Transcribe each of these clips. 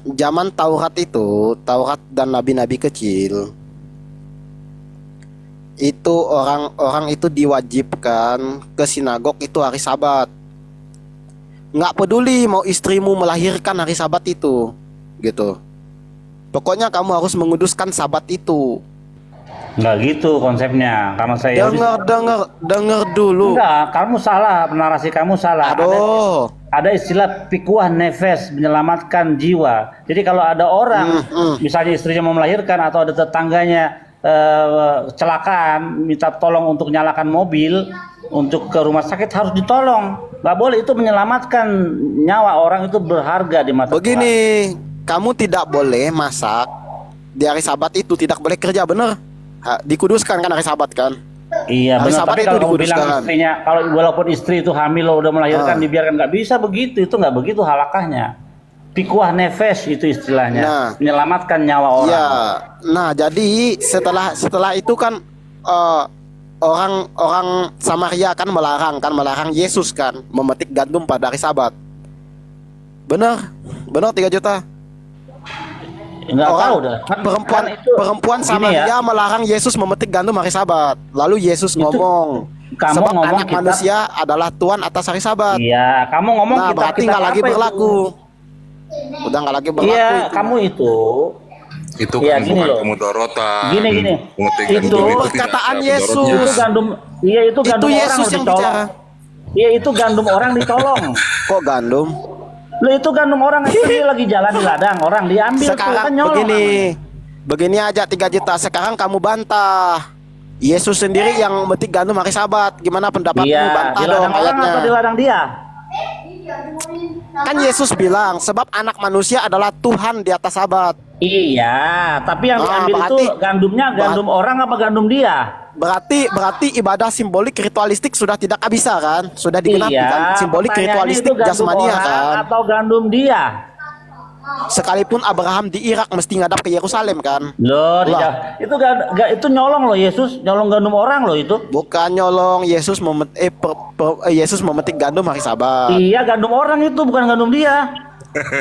zaman Taurat itu, Taurat dan nabi-nabi kecil, itu orang-orang itu diwajibkan ke sinagog itu hari Sabat. Nggak peduli mau istrimu melahirkan hari Sabat itu, gitu. Pokoknya kamu harus menguduskan Sabat itu. Nggak gitu konsepnya. Karena saya Dengar dulu. enggak, kamu salah, narasi kamu salah. Aduh. Ada istilah pikuah nefes, menyelamatkan jiwa. Jadi kalau ada orang, misalnya istrinya mau melahirkan atau ada tetangganya kecelakaan, minta tolong untuk nyalakan mobil, untuk ke rumah sakit harus ditolong. Nggak boleh, itu menyelamatkan nyawa orang, itu berharga di mata Tuhan. Begini, kamu tidak boleh masak di hari Sabat itu, tidak boleh kerja, bener? Dikuduskan kan hari Sabat kan? Iya Hari benar, Sabat tapi itu kalau kamu bilang dikuduskan. istrinya, kalau walaupun istri itu hamil lo udah melahirkan dibiarkan, nggak bisa begitu, itu nggak begitu halakahnya. Pikuah nefes itu istilahnya, Nah. menyelamatkan nyawa orang. Iya. Nah, jadi setelah itu kan orang Samaria kan melarang Yesus kan memetik gandum pada hari Sabat. Bener? Bener 3 juta. Nggak tahu dah. Perempuan gini Samaria ya, melarang Yesus memetik gandum hari Sabat. Lalu Yesus ngomong, kamu sebab ngomong anak kitab- manusia adalah Tuhan atas hari Sabat. Iya, kamu ngomong Nah, berarti kitab nggak lagi apa itu? berlaku. Udah nggak lagi berlaku Iya, itu. kamu itu. Itu Iya, kan gini bukan loh. kemudorotan. Gini. Memetik Itu gandum tidak perkataan ada Yesus. mudorotnya. Itu gandum, iya itu gandum orang Yesus loh yang ditolong. bicara. Iya itu gandum orang ditolong. Kok gandum? Lo itu gandum orang itu dia lagi jalan di ladang, orang diambil tuh Sekarang kan nyolong. begini aja 3 juta. Sekarang kamu bantah Yesus sendiri yang memetik gandum hari Sabat. Gimana pendapatmu? Iya, Bantah di dong ladang orang ayatnya. atau di ladang dia? Kan Yesus bilang sebab anak manusia adalah Tuhan di atas Sabat. Iya, tapi yang diambil itu berarti- gandumnya gandum orang apa gandum dia? Berarti ibadah simbolik ritualistik sudah tidak bisa kan? Sudah digenapi kan? Iya, Simbolik pertanyaannya ritualistik itu gandum jasmania orang kan? atau gandum dia? Sekalipun Abraham di Irak mesti ngadap ke Yerusalem kan? Loh, Lah. itu nyolong loh Yesus, nyolong gandum orang loh itu. Bukan nyolong, Yesus Yesus memetik gandum hari Sabat. Iya, gandum orang itu bukan gandum dia.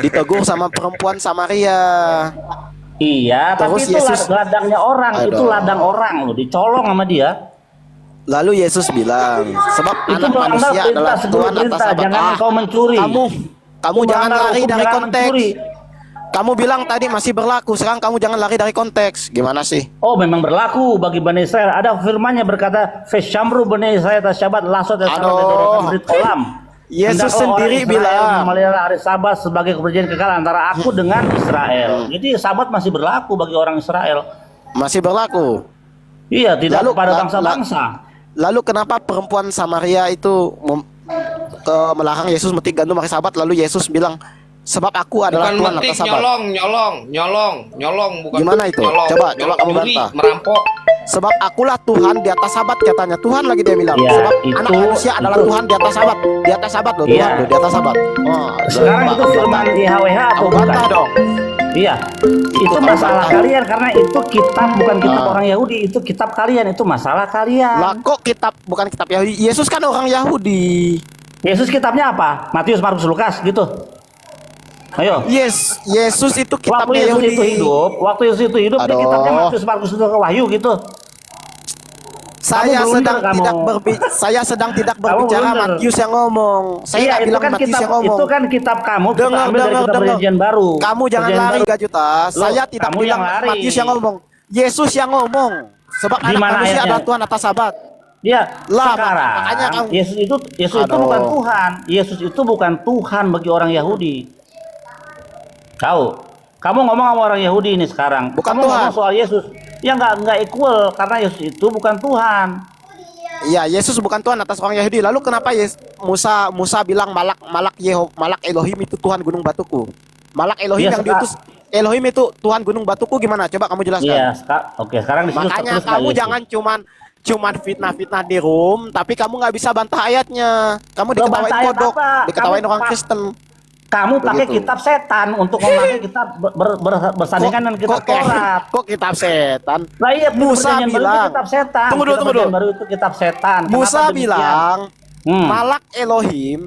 Ditegur sama perempuan Samaria. Iya, tapi Terus itu Yesus- ladangnya orang, Aduh. itu ladang orang loh, dicolong sama dia. Lalu Yesus bilang, sebab Itu anak melanggar manusia perintah adalah sebelum Tuhan atas perintah, Sabat. jangan engkau mencuri. Kamu Itu jangan melanggar lari hukum, dari jangan konteks. mencuri. Kamu bilang tadi masih berlaku, sekarang kamu jangan lari dari konteks. Gimana sih? Oh, memang berlaku bagi Bani Israel. Ada firman-Nya berkata, "Fesyamru Bani Israel tasyabat lasot Aduh. kolam." Yesus sendiri bilang. memelihara hari Sabat sebagai perjanjian kekal antara aku dengan Israel. Jadi Sabat masih berlaku bagi orang Israel. Masih berlaku. Iya, tidak Lalu- kepada la- bangsa-bangsa. Lalu kenapa perempuan Samaria itu melarang Yesus memetik gandum hari Sabat? Lalu Yesus bilang, sebab aku adalah Bukan Tuhan metik, atas Sabat. nyolong, bukan Gimana itu? nyolong. Coba Nyolong, kamu nyuri, bantah. merampok. Sebab akulah Tuhan di atas Sabat, katanya. Tuhan lagi dia bilang. Ya, Sebab itu- anak manusia adalah itu- Tuhan di atas Sabat. Di atas Sabat loh, Iya. Tuhan loh, di atas Sabat. Oh, Sekarang itu firman IHWH atau kamu bukan? bantah dong. Iya, itu kamu masalah bantah. kalian karena itu kitab bukan kitab Ah. orang Yahudi, itu kitab kalian, itu masalah kalian. Lah kok bukan kitab Yahudi? Yesus kan orang Yahudi. Yesus kitabnya apa? Matius, Markus, Lukas gitu. Ayo. Yesus itu Waktu kitabnya Yesus Yahudi. itu hidup, dia Aduh. kitabnya Matius, Markus, Lukas, Wahyu gitu. Saya Kamu sedang blunder, tidak kamu. saya sedang tidak Kamu berbicara blunder. Matius yang ngomong. Saya Iya, nggak itu bilang kan Matius kitab, yang ngomong. itu kan kitab kamu. Kita Dengar, ambil dari kitab perjanjian baru. Kamu jangan Perjanjian lari baru. 3 juta. Saya tidak kamu bilang yang lari. Matius yang ngomong. Yesus yang ngomong. Sebab Di anak mana manusia ayatnya? adalah Tuhan atas Sabat. Ya, Lah, sekarang makanya kamu- Yesus itu Aduh. bukan Tuhan. Yesus itu bukan Tuhan bagi orang Yahudi. Kamu ngomong sama orang Yahudi ini sekarang. Bukan kamu Tuhan. ngomong soal Yesus. Ya nggak equal karena Yesus itu bukan Tuhan. Iya, Yesus bukan Tuhan atas orang Yahudi. Lalu kenapa Musa bilang Malak Elohim itu Tuhan gunung batuku? Malak Elohim Iya, yang diutus Elohim itu Tuhan gunung batuku gimana? Coba kamu jelaskan. Iya, oke, sekarang di situ Makanya terus nggak kamu Yesus. jangan cuman fitnah-fitnah di room, tapi kamu nggak bisa bantah ayatnya. Kamu Loh, diketawain bantah ayat kodok, apa? diketawain Kamu, orang Pak, Kristen. Kamu pakai Begitu. kitab setan untuk memakai kitab bersandingan dengan kitab Taurat. Kok kitab setan? Lah iya, Musa perjanjian baru itu bilang. kitab setan. Tunggu dulu, Kitab tunggu dulu. perjanjian baru itu kitab setan. Musa Kenapa demikian? bilang Hmm. Malak Elohim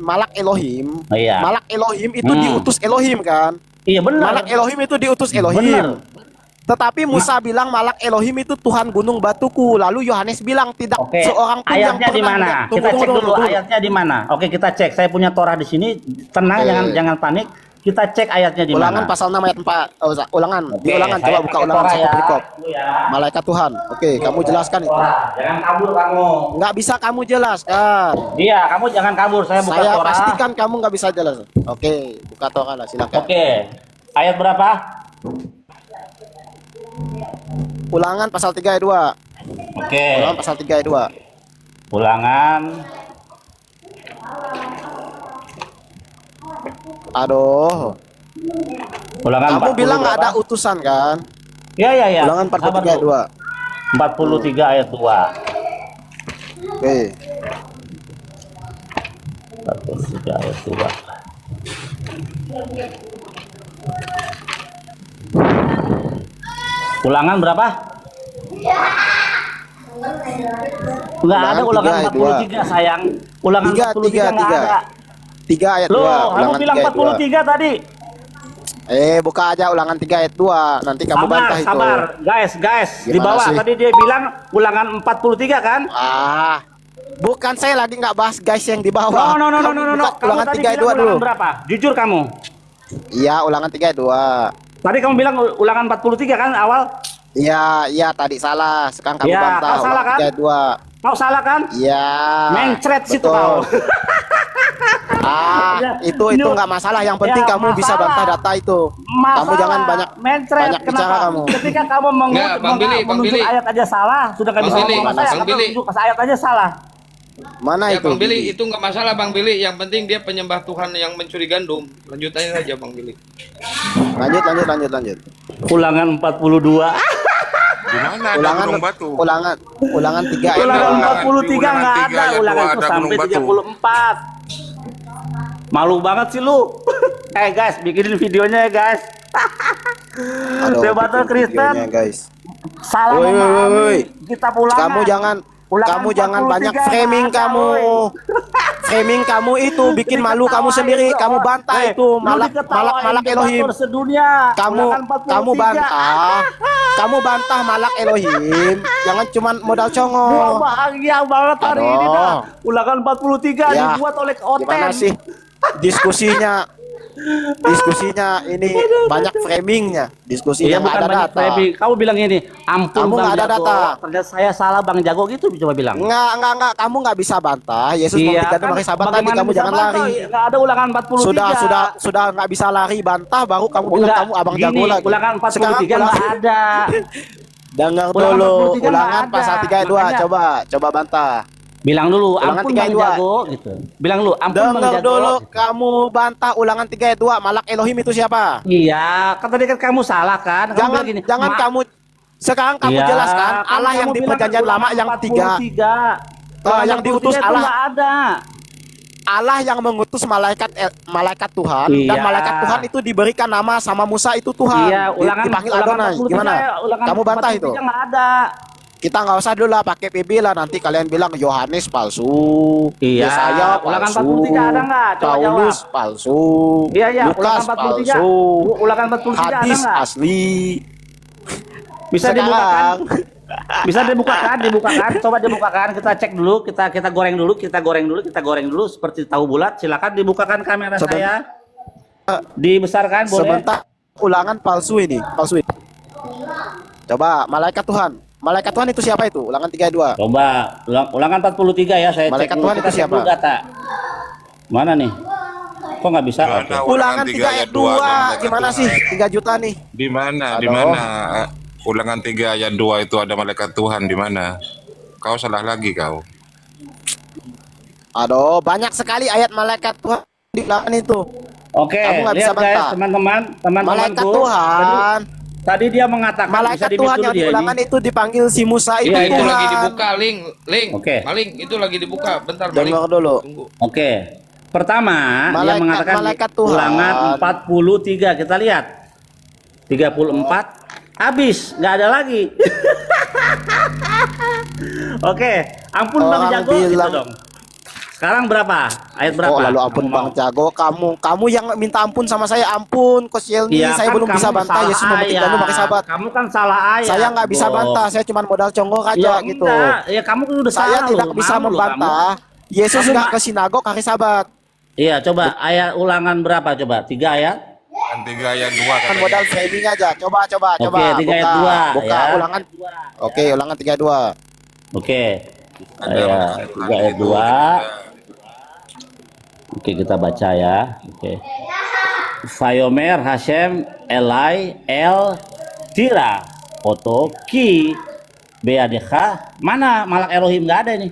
Oh, iya. Malak Elohim itu Hmm. diutus Elohim kan? Iya benar. Malak Elohim itu diutus Elohim. Benar. Tetapi Musa bilang malak Elohim itu Tuhan gunung batuku. Lalu Yohanes bilang tidak Oke, seorang pun yang ayatnya di pernah mana? melihat. Kita cek dulu ayatnya di mana. Oke, kita cek. Saya punya Torah di sini. Tenang, jangan panik. Kita cek ayatnya di Ulangan mana. pasal 6 ayat 4. Oh, Ulangan. Oke, Di ulangan saya coba buka pakai ulangan Torah satu perikop. Dulu ya. Malaikat Tuhan. Oke, kamu jelaskan itu. Torah. Jangan kabur kamu. Nggak bisa kamu jelaskan. Iya, kamu jangan kabur. Saya buka Saya Torah. pastikan kamu nggak bisa jelas. Oke, buka Torah lah silakan. Oke. Ayat berapa? Ulangan pasal 3 ayat 2. Oke. Ulangan pasal 3 ayat 2. Ulangan. Aduh. Ulangan Kamu 40 bilang nggak ada berapa? utusan kan? Ya. Ulangan 43 ayat 2. 43 ayat 2. Oke. 43 ayat 2. Ulangan berapa? Enggak ada Ulangan ulangan 3 ayat 43 sayang. Ulangan 3, 43 enggak 3. ada. 3 ayat 2. Loh, kamu Ulangan bilang 3 ayat 2. 43 tadi. Buka aja ulangan 3 ayat 2. Nanti kamu bantah itu. Sabar. Guys, di Gimana bawah sih? tadi dia bilang ulangan 43 kan? Bukan saya lagi nggak bahas guys yang di bawah. No. Kamu buka Kamu ulangan tadi 3 ayat 2 bilang dulu. ulangan berapa? Jujur kamu. Iya, ulangan 3 ayat 2. Tadi kamu bilang ulangan 43 kan awal? Iya, tadi salah. Sekarang kamu Ya, bantah. kau salah Ulangan kan? 3 ayat 2. Kau salah kan? Iya. Mencret situ betul. kau. Ya, itu ini- nggak masalah. Yang penting Ya, kamu bisa masalah. bantah data itu. Kamu jangan banyak mencret. bicara kamu. Ketika kamu Nggak, Bang Billy, Bang menunjuk Billy. ayat aja salah, sudah nggak Bang bisa Billy, ngomong sama saya. Bang Kamu Billy. menunjuk pas ayat aja salah. Mana Ya itu? Bang Billy, itu nggak masalah Bang Billy. Yang penting dia penyembah Tuhan yang mencuri gandum. Lanjut aja saja Bang Billy. Lanjut. Ulangan 42. Di mana ada Ulangan gunung batu? ulangan 3 ayat Ulangan 2. 43 Ulangan nggak 3 ada. ayat Ulangan 2 itu ada sampai gunung batu. 34. Malu banget sih lu. Guys, bikinin videonya ya guys. Aduh, Debater bikin Kristen. videonya, guys. Salah Woi, memahami. woi. Kita pulang. Kamu jangan banyak framing kamu. Framing kamu itu bikin malu kamu sendiri. Kamu bantah itu malak Elohim. Sedunia. Kamu bantah. Kamu bantah malak Elohim. Jangan cuman modal Gua congol. bahagia banget hari ini dah. Aduh. Ulangan 43 Ya, dibuat oleh Oten. Gimana sih diskusinya? Diskusinya ini banyak framingnya. Diskusinya Iya, nggak bukan ada banyak data. framing. Kamu bilang ini, ampun Kamu Bang nggak ada Jago. data. Ternyata saya salah Bang Jago gitu coba bilang. Enggak. Kamu nggak bisa bantah. Yesus memberikan hari Sabat tadi. bagaimana Kamu bisa jangan bantah? lari. Nggak ada ulangan 43. Sudah nggak bisa lari bantah. Baru kamu bilang Enggak, kamu abang gini, jago lagi. ulangan 43 Sekarang nggak ada. Dengar Ulangan dulu 43 ulangan nggak ada. pasal 3 ayat 2. Makanya- Coba bantah. Bilang dulu, Ulangan ampun 3 Bang ayat 2. Jago gitu. Bilang dulu, ampun Bang Dengar Jago. dulu gitu. kamu bantah ulangan 3 ayat 2. Malak Elohim itu siapa? Iya, kan tadi kan kamu salah kan? Kamu Jangan bilang gini, jangan "Ma- kamu sekarang kamu Iya, jelaskan kan Allah yang kamu di bilang perjanjian lama yang 3. 43. Yang diutus 43 itu Allah. nggak ada. Allah yang mengutus malaikat Tuhan Iya. dan malaikat Tuhan itu diberikan nama sama Musa itu Tuhan. Iya, Dipanggil Adonai. 43, Gimana? ulangan Kamu bantah itu? 43 nggak ada. Kita nggak usah dulu lah pakai PB lah, nanti kalian bilang Yohanes palsu, Iya, Yesaya ulangan palsu, 43 ada nggak? Coba Paulus jawab. palsu, Iya, ulangan Lukas 43. palsu, Ulangan 43 ada hadis nggak? asli. Bisa Sekarang, dibukakan? Bisa dibukakan. Coba dibukakan. Kita cek dulu, kita goreng dulu seperti tahu bulat. Silakan dibukakan kamera saya. Dibesarkan boleh? sebentar, ulangan palsu ini. Coba malaikat Tuhan. Malaikat Tuhan itu siapa itu? Ulangan 32. Coba ulangan 43 ya, saya Malaikat cek dulu. Tuhan Kita itu cek siapa? dulu data. Mana nih? Kok nggak bisa? Nggak Oke. ada. Ulangan 3 ayat 2. Gimana sih? 3 juta nih. Di mana? Di Aduh. mana? Ulangan 3 ayat 2 itu ada malaikat Tuhan di mana? Kau salah lagi kau. Aduh, banyak sekali ayat malaikat Tuhan di ulangan itu. Oke, Kamu nggak bisa lihat guys, bantah. teman-teman, Malaikat teman-temanku. Tuhan. Tadi dia mengatakan Malaikat bisa di-mute Tuhan dulu yang di dia ini. ulangan itu dipanggil si Musa itu Iya, Itu Tuhan. lagi dibuka, link. Oke. Maling, itu lagi dibuka. Bentar, Maling. Dengar dulu. Tunggu. Oke. Pertama, dia Malaikat- mengatakan malaikat Tuhan. ulangan 43. Kita lihat. 34 habis, nggak ada lagi. Oke, ampun Bang Orang Jago gitu bilang- dong. Sekarang berapa? Ayat berapa? Oh, lalu ampun Kamu Bang mau? Jago, kamu yang minta ampun sama saya, ampun Coach Yelmi, Iya saya kan belum bisa kamu bantah salah Yesus memetik gandum pakai ayat. sahabat. Kamu kan salah ayat. Saya nggak bisa Bro. bantah, saya cuma modal congok Ya aja gitu. enggak, ya kamu kan udah Saya salah tidak lu. bisa Malu lu kamu. membantah Yesus Kamu nggak ma- ke sinagog hari Sabat. Iya, coba ayat ulangan berapa coba? 3 ayat? Kan 3 ayat 2 Kan katanya. modal framing aja. Coba Oke, 3 buka, ayat 2 buka ya. ulangan. Oke, ulangan 32. Oke. Ada Ya, maksud 3 lagi ayat itu, 2. juga. Oke, kita baca ya. Oke. Vayomer Hashem Elai El Tira Oto Ki Beadecha. Mana malak Elohim? Nggak ada ini.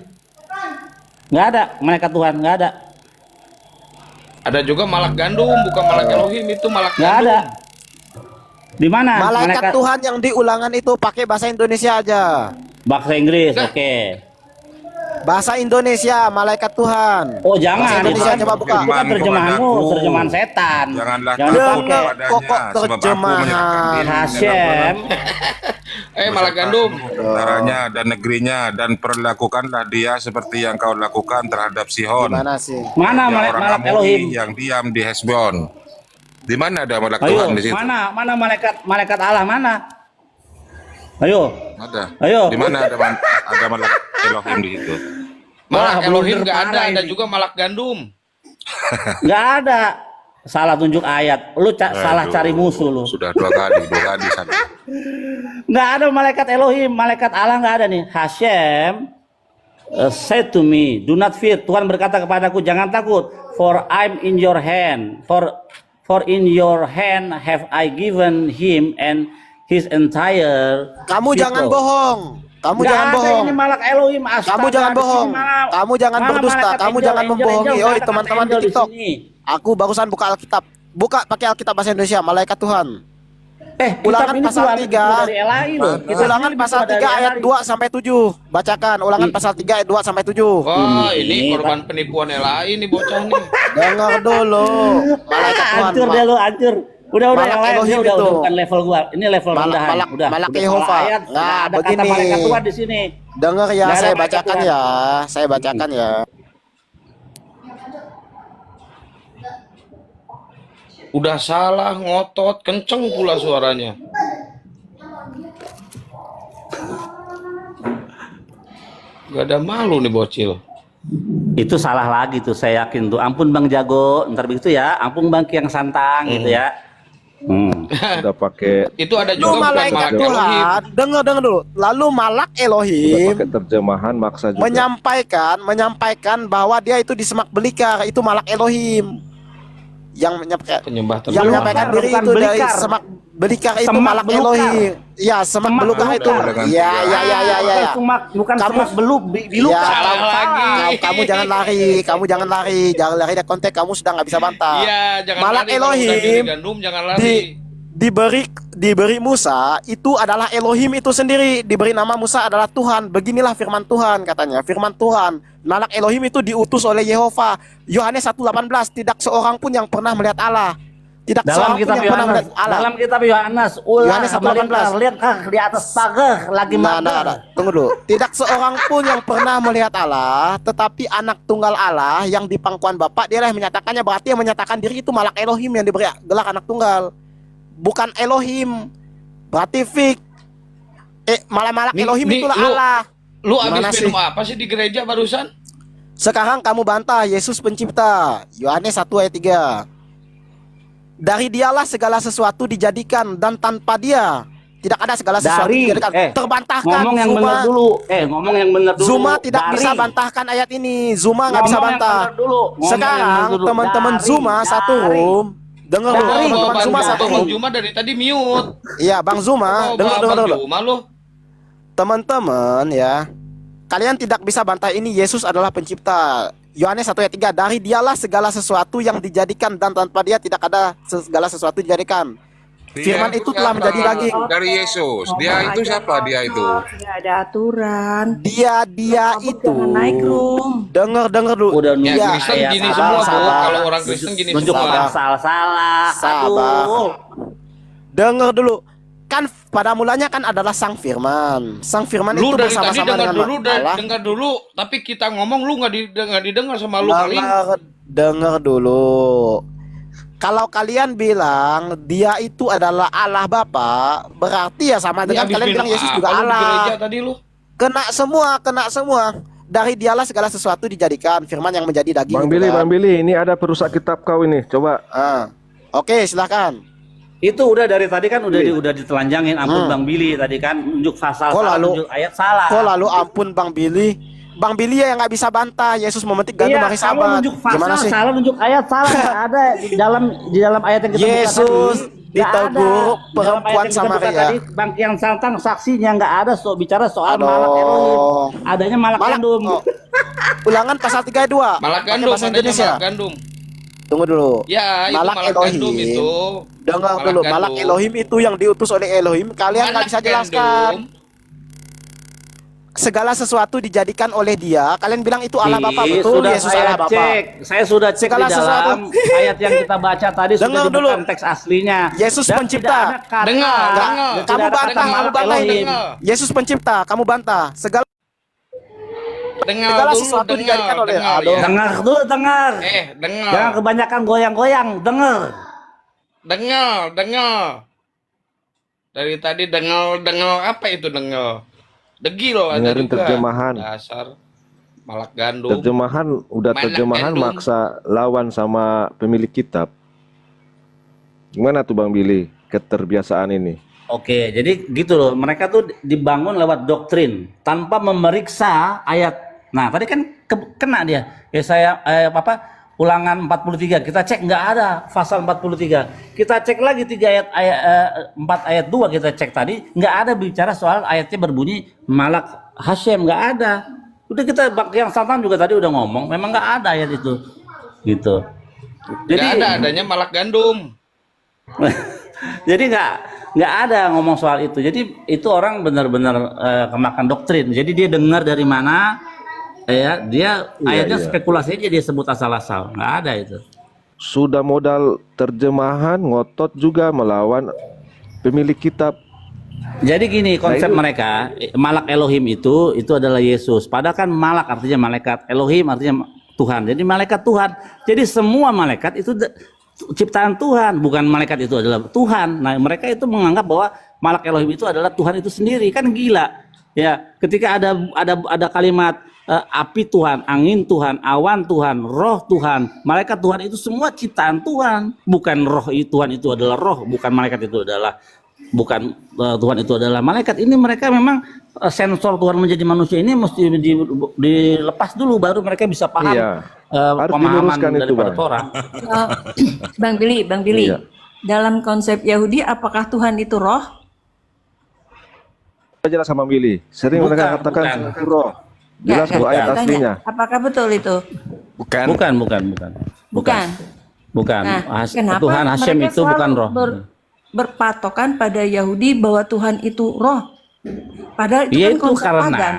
Nggak ada malaikat Tuhan, nggak ada. Ada juga malak gandum, bukan malak Elohim, itu malak Nggak gandum. ada. Di mana? Malaikat Tuhan yang di ulangan itu pakai bahasa Indonesia aja. Bahasa Inggris. Nah. Oke. Bahasa Indonesia, malaikat Tuhan. Oh, jangan. Bahasa Indonesia, Itu kan- coba buka. Itu kan terjemahanmu, Kepadaku. terjemahan setan. Janganlah Jangan takut dipakai. kepadanya, Pokok sebab aku terjemahan menyerahkan diri Hashem. Malak gandum. tentaranya dan negerinya, dan perlakukanlah dia seperti yang kau lakukan terhadap Sihon, Gimana sih? Mana yang malak orang malak Amori Elohim? yang diam di Hesbon. Di mana ada malak Ayo, Tuhan di situ? mana malaikat Allah mana? Ayo. Ada. Ayo. Di mana ada malak Elohim di situ? Malak Wah, Elohim blunder nggak ada, parah ada ini. juga malak gandum. Nggak ada. Salah tunjuk ayat. Lu salah Aduh, cari musuh lu. Sudah dua kali sana. Nggak ada malaikat Elohim, malaikat Allah nggak ada nih. Hashem said to me, do not fear. Tuhan berkata kepadaku, jangan takut. For I'm in your hand. For in your hand have I given him and his entire Kamu people. jangan bohong. Kamu Nggak jangan ada bohong. ini malak Elohim. Astaga, Kamu jangan di sini bohong. mana- Kamu jangan mana berdusta. malaikat Kamu angel, jangan angel, membohongi. angel, Oi, nggak ada teman-teman kata di angel TikTok. sini. Aku barusan buka Alkitab. Buka pakai Alkitab bahasa Indonesia, malaikat Tuhan. Kitab Ulangan ini pasal keluar 3. dari LAI loh. Kitab Ulangan ini pasal keluar dari 3 ayat LAI. 2 sampai 7. Bacakan ulangan pasal 3 ayat 2 sampai 7. Wah, Ini, ini korban penipuan LAI nih bocah nih. Dengar dulu. Malaikat Tuhan. Hancur deh lu, hancur. Udah Malak yang lain Elohim udah itu. bukan level gua. Ini level Malak- rendahan. malak- Udah. malak udah Yehova. salah ayat. Nah, Nggak ada kata begini. malaikat Tuhan di sini. Dengar ya, Nggak ada saya malaikat bacakan Tuhan. ya. Saya bacakan ya. Udah salah ngotot, kenceng pula suaranya. Gak ada malu nih bocil. Itu salah lagi tuh, saya yakin tuh. Ampun Bang Jago, ntar begitu ya. Ampun Bang Ki yang santang gitu ya. Udah pakai Itu ada Lalu juga bukan malaikat malak Elohim. Tuhan, dengar dulu. Lalu malak udah Elohim pakai terjemahan maksa juga. menyampaikan bahwa dia itu di semak belukar, itu malak Elohim. Yang menyampaikan Penyembah yang terjemahan. menyampaikan diri bukan itu dari belukar. semak belukar itu Semak malak belukar. Elohim. Ya, semak belukar itu. belukar. Ya. Bukan semak, bukan Kamu- semak beluk, biluk. Ya, Salah lagi. kamu jangan lari, jangan lari dari konteks, kamu sudah nggak bisa bantah. Iya, jangan Malak lari. Kalau udah Elohim gini gandum, jangan lari. diberi Musa itu adalah Elohim itu sendiri, diberi nama Musa adalah Tuhan. Beginilah firman Tuhan katanya, firman Tuhan. Malak Elohim itu diutus oleh Yehova. Yohanes 1:18, tidak seorang pun yang pernah melihat Allah. Tidak Dalam seorang pun kitab yang pernah Yohanes, melihat Allah. dalam kitab Yohanes, ulah Yohanes 1:18. lihat di atas pagar lagi mager. Tunggu dulu. Tidak seorang pun yang pernah melihat Allah, tetapi anak tunggal Allah yang di pangkuan Bapa, dialah yang menyatakannya. Berarti yang menyatakan diri itu malak Elohim yang diberi gelar anak tunggal. Bukan Elohim. Berarti fik. Malak Nih, Elohim nih, itulah lu- Allah. Lu Gimana habis sih? minum apa sih di gereja barusan? Sekarang kamu bantah Yesus pencipta. Yohanes 1 ayat 3. Dari dialah segala sesuatu dijadikan, dan tanpa dia tidak ada segala sesuatu Dari dijadikan. Terbantahkan. ngomong yang Zuma. benar dulu. Ngomong yang benar dulu. Zuma tidak Dari. bisa bantahkan ayat ini. Zuma nggak bisa Ngomong yang bantah. benar dulu. Ngomong yang Sekarang benar dulu. teman-teman Dari. Zuma satu room. Dengar dulu Dari. teman-teman Bang Zuma Dari. satu Bang room. Juma dari tadi mute. Iya, Bang Zuma, dengar Bang dulu. Juma lu. Teman-teman ya. Kalian tidak bisa bantah ini, Yesus adalah pencipta. Yohanes 1 ayat 3, dari dialah segala sesuatu yang dijadikan, dan tanpa dia tidak ada segala sesuatu dijadikan. Firman Dia itu telah siapa? menjadi daging. Dari Yesus. Dia itu siapa? Dia itu. Nggak ada aturan. Dia Kamu itu. jangan naik room. Dengar dulu. Udah Ya, Iya, Kristen ayat gini apa? semua, Bu. sabar. Kalau orang Kristen gini Tunjuk semua. salah. Sabar. Aduh. Dengar dulu. kan pada mulanya kan adalah Sang Firman. Sang Firman Lu itu dari tadi bersama-sama dengar dengan dulu, Allah. dengar dulu, tapi kita ngomong lu nggak didengar sama lu kali. Dengar dulu. Kalau kalian bilang dia itu adalah Allah Bapa, berarti ya sama Ini dengan abis kalian minum bilang Yesus apa juga lu di gereja Allah. tadi lu? Kena semua. Dari dialah segala sesuatu dijadikan, Firman yang menjadi daging. Bang itu Billy, kan. Bang Billy, ini ada perusak kitab kau ini. Coba. Oke, silakan. Itu udah dari tadi kan udah ditelanjangin, ampun Bang Billy tadi kan nunjuk pasal Kok salah, lalu- nunjuk ayat salah. Kok lalu ampun Bang Billy? Bang Billy ya yang nggak bisa bantah. Yesus memetik gandum Iya, hari kamu Sabat. nunjuk pasal Gimana sih? salah, nunjuk ayat salah, nggak ada di dalam ayat yang kita buka Yesus tadi. Nggak ditegur ada. Di dalam perempuan ayat yang kita buka Samaria. tadi, Bangkian Santang saksinya nggak ada bicara soal Aduh. malak Elohim. Adanya malak Malak- gandum. oh. Ulangan pasal 32. Malak Pakai gandum, bahasa adanya Indonesia. malak gandum. Tunggu dulu. Ya, itu Malak malak gandum Elohim. itu. Dengar Malak dulu, gandum. malak Elohim itu yang diutus oleh Elohim. Kalian nggak Malak bisa jelaskan. gandum. Segala sesuatu dijadikan oleh Dia. Kalian bilang itu Allah Bapa, Ih, betul? sudah Yesus saya Allah Bapa. cek. Saya sudah cek Segala di dalam ayat yang kita baca tadi sudah Dengar dulu. disebutkan teks aslinya. Yesus Dan pencipta. tidak ada kata, Dengar, tidak dengar. ada Kamu kata bantah, kamu malak bantah ini. Elohim. Dengar. Yesus pencipta, kamu bantah. Segala Dengar dulu, sesuatu dengar, dijadikan oleh dengar, Aduh. ya. Dengar dulu, dengar. Dengar. Jangan kebanyakan goyang-goyang, dengar. Dengar. Dari tadi dengar apa itu dengar? Degil ada Dengerin juga. terjemahan. Dasar malak gandum. Terjemahan, udah Mana terjemahan gandum? maksa lawan sama pemilik kitab. Gimana tuh Bang Billy keterbiasaan ini? Oke, jadi gitu loh. Mereka tuh dibangun lewat doktrin tanpa memeriksa ayat. Nah, tadi kan kena dia. Ya saya Ulangan 43 kita cek nggak ada pasal 43. Kita cek lagi 4 ayat 2 kita cek tadi nggak ada bicara soal ayatnya berbunyi malak Hashem, nggak ada. Udah kita yang Satan juga tadi udah ngomong memang nggak ada ayat itu gitu. Jadi adanya malak gandum. Jadi nggak ada ngomong soal itu. Jadi itu orang benar-benar kemakan doktrin. Jadi dia dengar dari mana ya dia ayatnya spekulasi aja dia sebut asal-asal, nggak ada itu. Sudah modal terjemahan ngotot juga melawan pemilik kitab. Jadi gini konsep mereka, malak Elohim itu adalah Yesus. Padahal kan malak artinya malaikat, Elohim artinya Tuhan. Jadi malaikat Tuhan. Jadi semua malaikat itu ciptaan Tuhan, bukan malaikat itu adalah Tuhan. Nah, mereka itu menganggap bahwa malak Elohim itu adalah Tuhan itu sendiri. Kan gila. Ya, ketika ada kalimat api Tuhan, angin Tuhan, awan Tuhan, roh Tuhan, malaikat Tuhan itu semua ciptaan Tuhan. Bukan roh Tuhan itu adalah roh, bukan malaikat itu adalah Tuhan itu adalah malaikat. Ini mereka memang sensor Tuhan menjadi manusia ini mesti dilepas dulu baru mereka bisa paham Harus pemahaman diluruskan itu, daripada Bang. Torah. Bang Billy, Iya. dalam konsep Yahudi apakah Tuhan itu roh? Jelas sama Billy. Sering Bukan, mereka katakan bukan. itu roh. Jelas Nggak, kok ayat tanya, aslinya. apakah betul itu? Bukan. Nah, kenapa Tuhan Hashem mereka itu bukan selalu roh. berpatokan pada Yahudi bahwa Tuhan itu roh? Padahal itu Iya kan itu konsep karena pagan.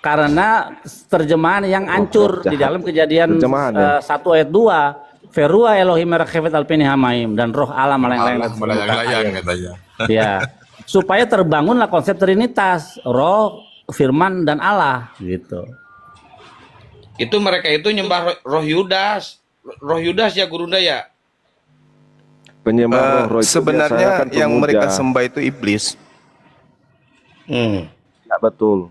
karena terjemahan yang hancur di dalam Kejadian Terjemahan, ya. 1 ayat 2. Verua Elohim merkhevet alpini hamaim, dan roh Allah melayang-layang. melayang-layang katanya. Ya, supaya terbangunlah konsep Trinitas, roh, firman dan Allah gitu. Itu mereka itu nyembah roh Yudas. Roh Yudas ya Gurunda ya. Penyembah roh itu biasanya Sebenarnya kan yang pemuja. mereka sembah itu iblis. Ya, betul.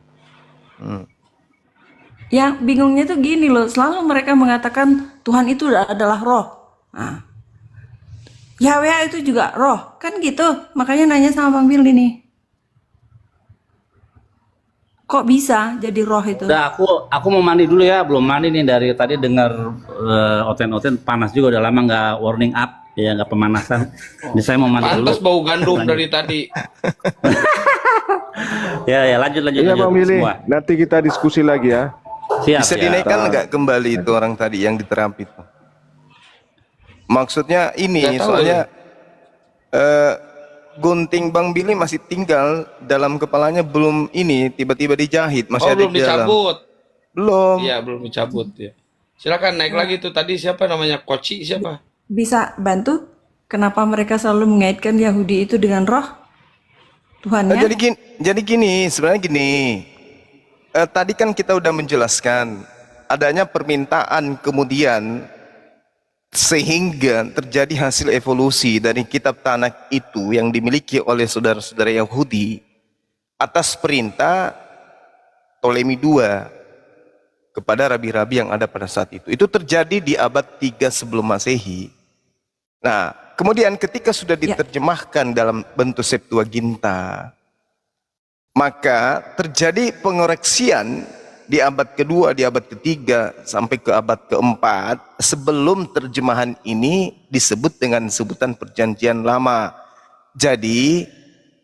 Yang bingungnya tuh gini loh, selalu mereka mengatakan Tuhan itu adalah roh. Nah, Yahweh itu juga roh, kan gitu. Makanya nanya sama Bang Billy nih. Kok bisa jadi roh itu? Udah aku mau mandi dulu ya, belum mandi nih dari tadi dengar oten-oten panas juga udah lama nggak warning up ya, nggak pemanasan. Ini saya mau mandi dulu. Pantas bau gandum dari tadi. Ya lanjut Iya Bang Billy, semua. nanti kita diskusi lagi ya. Siap, Bisa siap. dinaikkan nggak kembali itu orang tadi yang diterapi itu? Maksudnya ini, Nggak tahu soalnya gunting Bang Billy masih tinggal dalam kepalanya, belum ini tiba-tiba dijahit, masih Oh, ada belum di dalam. dicabut. Belum. Iya, belum dicabut ya. Silakan naik lagi tuh, tadi siapa namanya? Koci siapa? Bisa bantu? Kenapa mereka selalu mengaitkan Yahudi itu dengan roh? Tuhannya. Jadi gini, sebenarnya gini. Tadi kan kita udah menjelaskan adanya permintaan kemudian sehingga terjadi hasil evolusi dari kitab Tanakh itu yang dimiliki oleh saudara-saudara Yahudi atas perintah Ptolemy II kepada rabi-rabi yang ada pada saat itu. Itu terjadi di abad 3 sebelum Masehi. Nah, kemudian ketika sudah diterjemahkan dalam bentuk Septuaginta, maka terjadi pengoreksian di abad kedua, di abad ketiga, sampai ke abad keempat, sebelum terjemahan ini disebut dengan sebutan Perjanjian Lama. Jadi,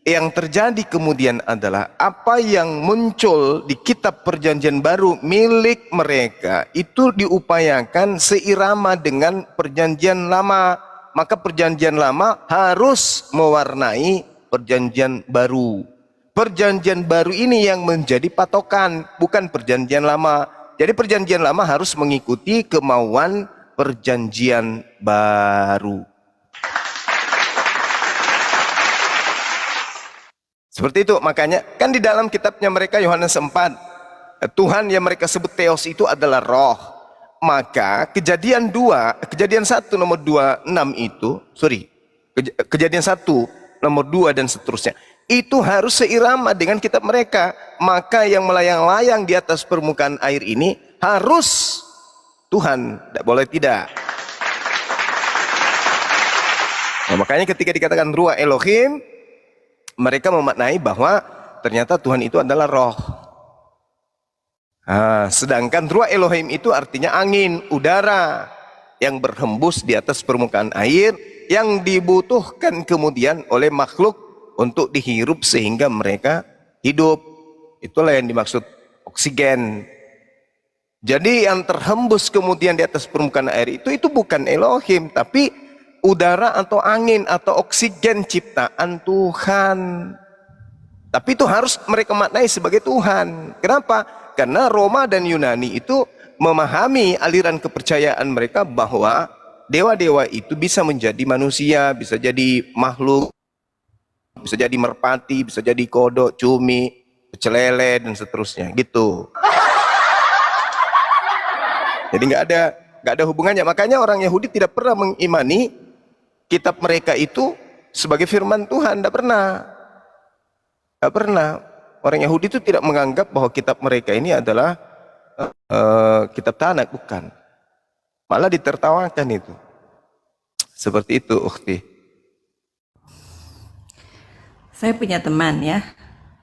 yang terjadi kemudian adalah apa yang muncul di kitab Perjanjian Baru milik mereka itu diupayakan seirama dengan Perjanjian Lama. Maka Perjanjian Lama harus mewarnai Perjanjian Baru. Perjanjian Baru ini yang menjadi patokan, bukan Perjanjian Lama. Jadi Perjanjian Lama harus mengikuti kemauan Perjanjian Baru. Seperti itu, makanya kan di dalam kitabnya mereka Yohanes 4, Tuhan yang mereka sebut Theos itu adalah roh. Maka kejadian 1 nomor 26 itu, kejadian 1 nomor 2 dan seterusnya, itu harus seirama dengan kitab mereka. Maka yang melayang-layang di atas permukaan air ini harus Tuhan, tidak boleh tidak. Nah, makanya ketika dikatakan Ruach Elohim, mereka memaknai bahwa ternyata Tuhan itu adalah roh. Nah, sedangkan Ruach Elohim itu artinya angin, udara yang berhembus di atas permukaan air yang dibutuhkan kemudian oleh makhluk untuk dihirup sehingga mereka hidup. Itulah yang dimaksud oksigen. Jadi yang terhembus kemudian di atas permukaan air itu bukan Elohim, tapi udara atau angin atau oksigen ciptaan Tuhan. Tapi itu harus mereka maknai sebagai Tuhan. Kenapa? Karena Roma dan Yunani itu memahami aliran kepercayaan mereka bahwa dewa-dewa itu bisa menjadi manusia, bisa jadi makhluk, bisa jadi merpati, bisa jadi kodok, cumi, pecelele dan seterusnya gitu. Jadi nggak ada hubungannya. Makanya orang Yahudi tidak pernah mengimani kitab mereka itu sebagai firman Tuhan, tidak pernah. Orang Yahudi itu tidak menganggap bahwa kitab mereka ini adalah kitab Tanakh, bukan. Malah ditertawakan itu. Seperti itu, ukhti. Saya punya teman ya,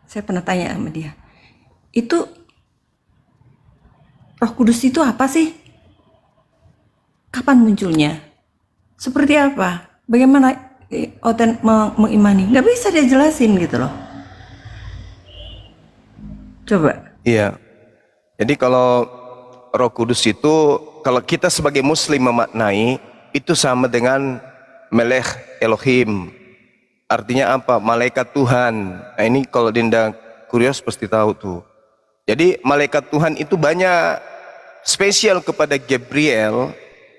saya pernah tanya sama dia, itu Roh Kudus itu apa sih? Kapan munculnya? Seperti apa? Bagaimana mengimani? Nggak bisa dia jelasin gitu loh. Coba. Iya. Jadi kalau Roh Kudus itu, kalau kita sebagai Muslim memaknai, itu sama dengan Melech Elohim. Artinya apa? Malaikat Tuhan. Nah, ini kalau Dinda kurios pasti tahu tuh. Jadi malaikat Tuhan itu banyak, spesial kepada Gabriel.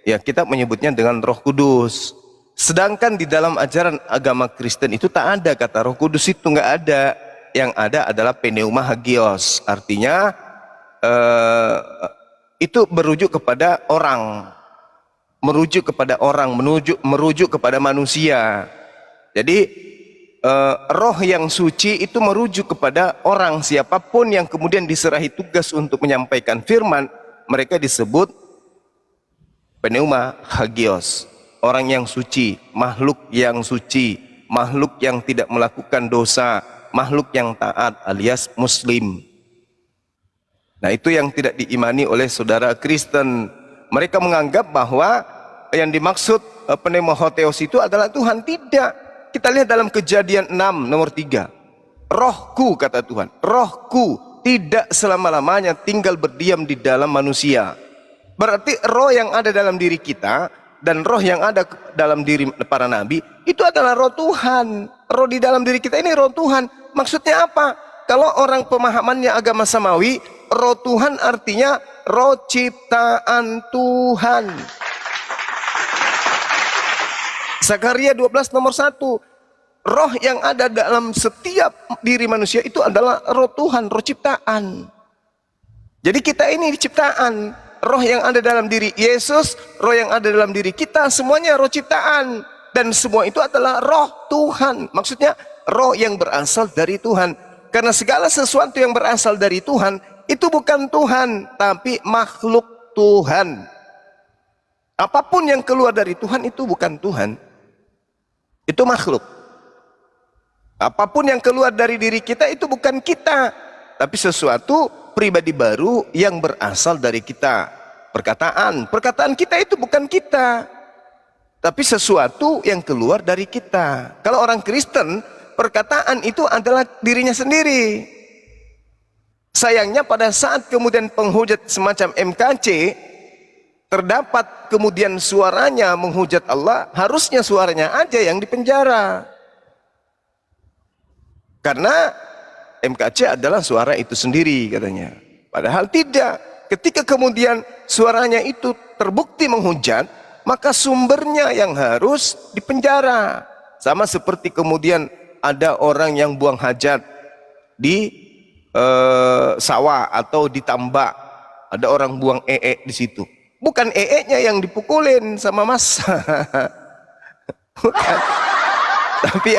Ya, kita menyebutnya dengan Roh Kudus. Sedangkan di dalam ajaran agama Kristen itu tak ada kata Roh Kudus, itu nggak ada. Yang ada adalah Pneuma Hagios. Artinya itu merujuk kepada orang, merujuk kepada manusia. Jadi roh yang suci itu merujuk kepada orang, siapapun yang kemudian diserahi tugas untuk menyampaikan firman, mereka disebut Pneuma Hagios, orang yang suci, makhluk yang suci, makhluk yang tidak melakukan dosa, makhluk yang taat alias Muslim. Nah, itu yang tidak diimani oleh saudara Kristen. Mereka menganggap bahwa yang dimaksud Pneumahotheos itu adalah Tuhan. Tidak. Kita lihat dalam Kejadian 6 nomor 3. Rohku, kata Tuhan, rohku tidak selama-lamanya tinggal berdiam di dalam manusia. Berarti roh yang ada dalam diri kita dan roh yang ada dalam diri para nabi itu adalah roh Tuhan. Roh di dalam diri kita ini roh Tuhan. Maksudnya apa? Kalau orang pemahamannya agama samawi, roh Tuhan artinya roh ciptaan Tuhan. Zakaria 12 nomor 1. roh yang ada dalam setiap diri manusia itu adalah roh Tuhan, roh ciptaan. Jadi kita ini ciptaan, roh yang ada dalam diri Yesus, roh yang ada dalam diri kita, semuanya roh ciptaan. Dan semua itu adalah roh Tuhan. Maksudnya roh yang berasal dari Tuhan. Karena segala sesuatu yang berasal dari Tuhan, itu bukan Tuhan, tapi makhluk Tuhan. Apapun yang keluar dari Tuhan itu bukan Tuhan. Itu makhluk. Apapun yang keluar dari diri kita itu bukan kita, tapi sesuatu pribadi baru yang berasal dari kita. Perkataan kita itu bukan kita, tapi sesuatu yang keluar dari kita. Kalau orang Kristen, perkataan itu adalah dirinya sendiri. Sayangnya pada saat kemudian penghujat semacam MKC terdapat kemudian suaranya menghujat Allah, harusnya suaranya aja yang dipenjara. Karena MKC adalah suara itu sendiri katanya. Padahal tidak. Ketika kemudian suaranya itu terbukti menghujat, maka sumbernya yang harus dipenjara. Sama seperti kemudian ada orang yang buang hajat di sawah atau di tambak. Ada orang buang di situ. Bukan nya yang dipukulin sama massa. Bukan. Tapi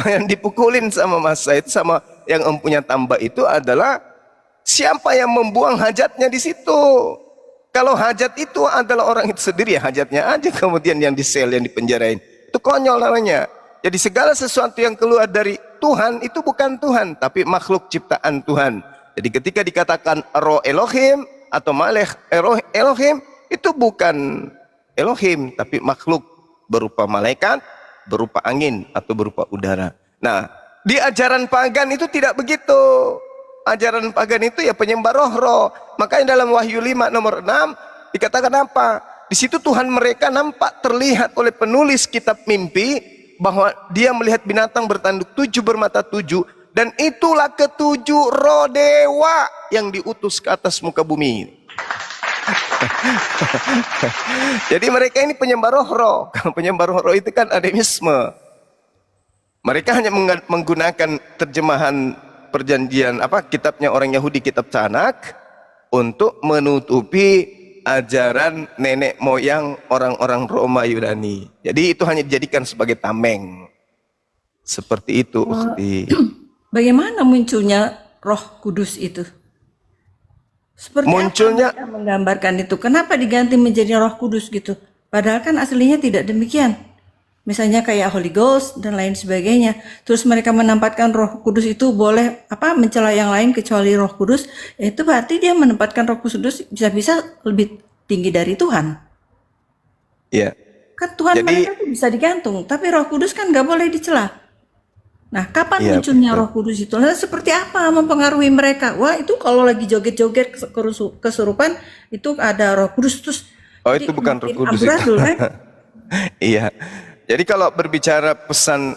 yang dipukulin sama massa itu, sama yang empunya tambak itu adalah siapa yang membuang hajatnya di situ. Kalau hajat itu adalah orang itu sendiri, ya hajatnya aja kemudian yang disel, yang dipenjarain. Itu konyol namanya. Jadi segala sesuatu yang keluar dari Tuhan itu bukan Tuhan, tapi makhluk ciptaan Tuhan. Jadi ketika dikatakan roh Elohim atau malek Elohim, itu bukan Elohim, tapi makhluk berupa malaikat, berupa angin atau berupa udara. Nah, di ajaran pagan itu tidak begitu. Ajaran pagan itu ya penyembah roh-roh. Makanya dalam Wahyu 5 nomor 6 dikatakan apa? Di situ Tuhan mereka nampak terlihat oleh penulis kitab mimpi bahwa dia melihat binatang bertanduk 7 bermata 7, dan itulah ketujuh roh dewa yang diutus ke atas muka bumi. Jadi mereka ini penyembah roh-roh. Kalau penyembah roh-roh itu kan animisme. Mereka hanya menggunakan terjemahan perjanjian kitabnya orang Yahudi, kitab Tanak, untuk menutupi ajaran nenek moyang orang-orang Roma Yunani. Jadi itu hanya dijadikan sebagai tameng. Seperti itu, Ukti. Bagaimana munculnya Roh Kudus itu? Seperti munculnya apa mereka menggambarkan itu? Kenapa diganti menjadi Roh Kudus gitu? Padahal kan aslinya tidak demikian. Misalnya kayak Holy Ghost dan lain sebagainya. Terus mereka menempatkan Roh Kudus itu boleh mencela yang lain kecuali Roh Kudus. Itu berarti dia menempatkan Roh Kudus bisa-bisa lebih tinggi dari Tuhan. Iya. Kan Tuhan mereka tuh bisa digantung, tapi Roh Kudus kan nggak boleh dicela. Nah, kapan munculnya Roh Kudus itu? Nah, seperti apa mempengaruhi mereka? Wah, itu kalau lagi joget-joget kesurupan itu ada Roh Kudus terus. Itu bukan Roh Kudus. Kan? Iya. Jadi kalau berbicara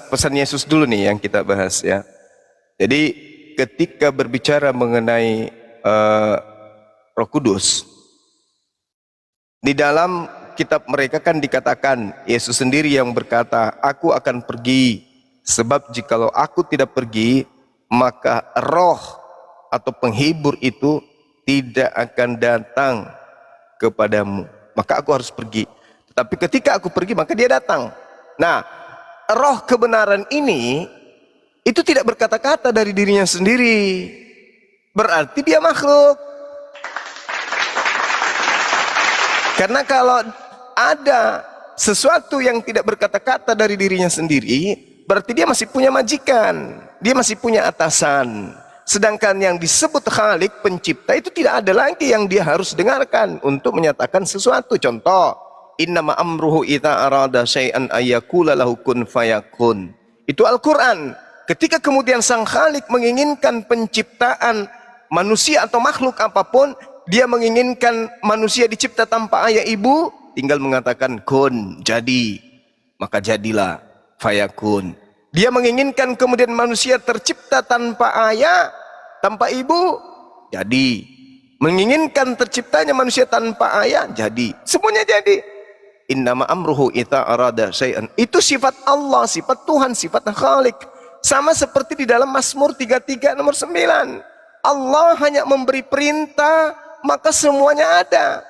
pesan Yesus dulu nih yang kita bahas ya. Jadi ketika berbicara mengenai Roh Kudus, di dalam kitab mereka kan dikatakan Yesus sendiri yang berkata, "Aku akan pergi. Sebab jikalau aku tidak pergi, maka roh atau penghibur itu tidak akan datang kepadamu. Maka aku harus pergi. Tapi ketika aku pergi, maka dia datang." Nah, roh kebenaran ini itu tidak berkata-kata dari dirinya sendiri. Berarti dia makhluk. Karena kalau ada sesuatu yang tidak berkata-kata dari dirinya sendiri, berarti dia masih punya majikan, dia masih punya atasan. Sedangkan yang disebut Khalik, pencipta, itu tidak ada lagi yang dia harus dengarkan untuk menyatakan sesuatu. Contoh, innama amruhu idza arada syai'an ayyakula lahu kun fayakun. Itu Al-Qur'an. Ketika kemudian sang Khalik menginginkan penciptaan manusia atau makhluk apapun, dia menginginkan manusia dicipta tanpa ayah ibu, tinggal mengatakan kun, jadi, maka jadilah. Fayakun. Dia menginginkan kemudian manusia tercipta tanpa ayah, tanpa ibu, jadi. Menginginkan terciptanya manusia tanpa ayah, jadi. Semuanya jadi. Innama amruhu idza arada syai'an. Itu sifat Allah, sifat Tuhan, sifat Khalik. Sama seperti di dalam Mazmur 33 nomor 9. Allah hanya memberi perintah, maka semuanya ada.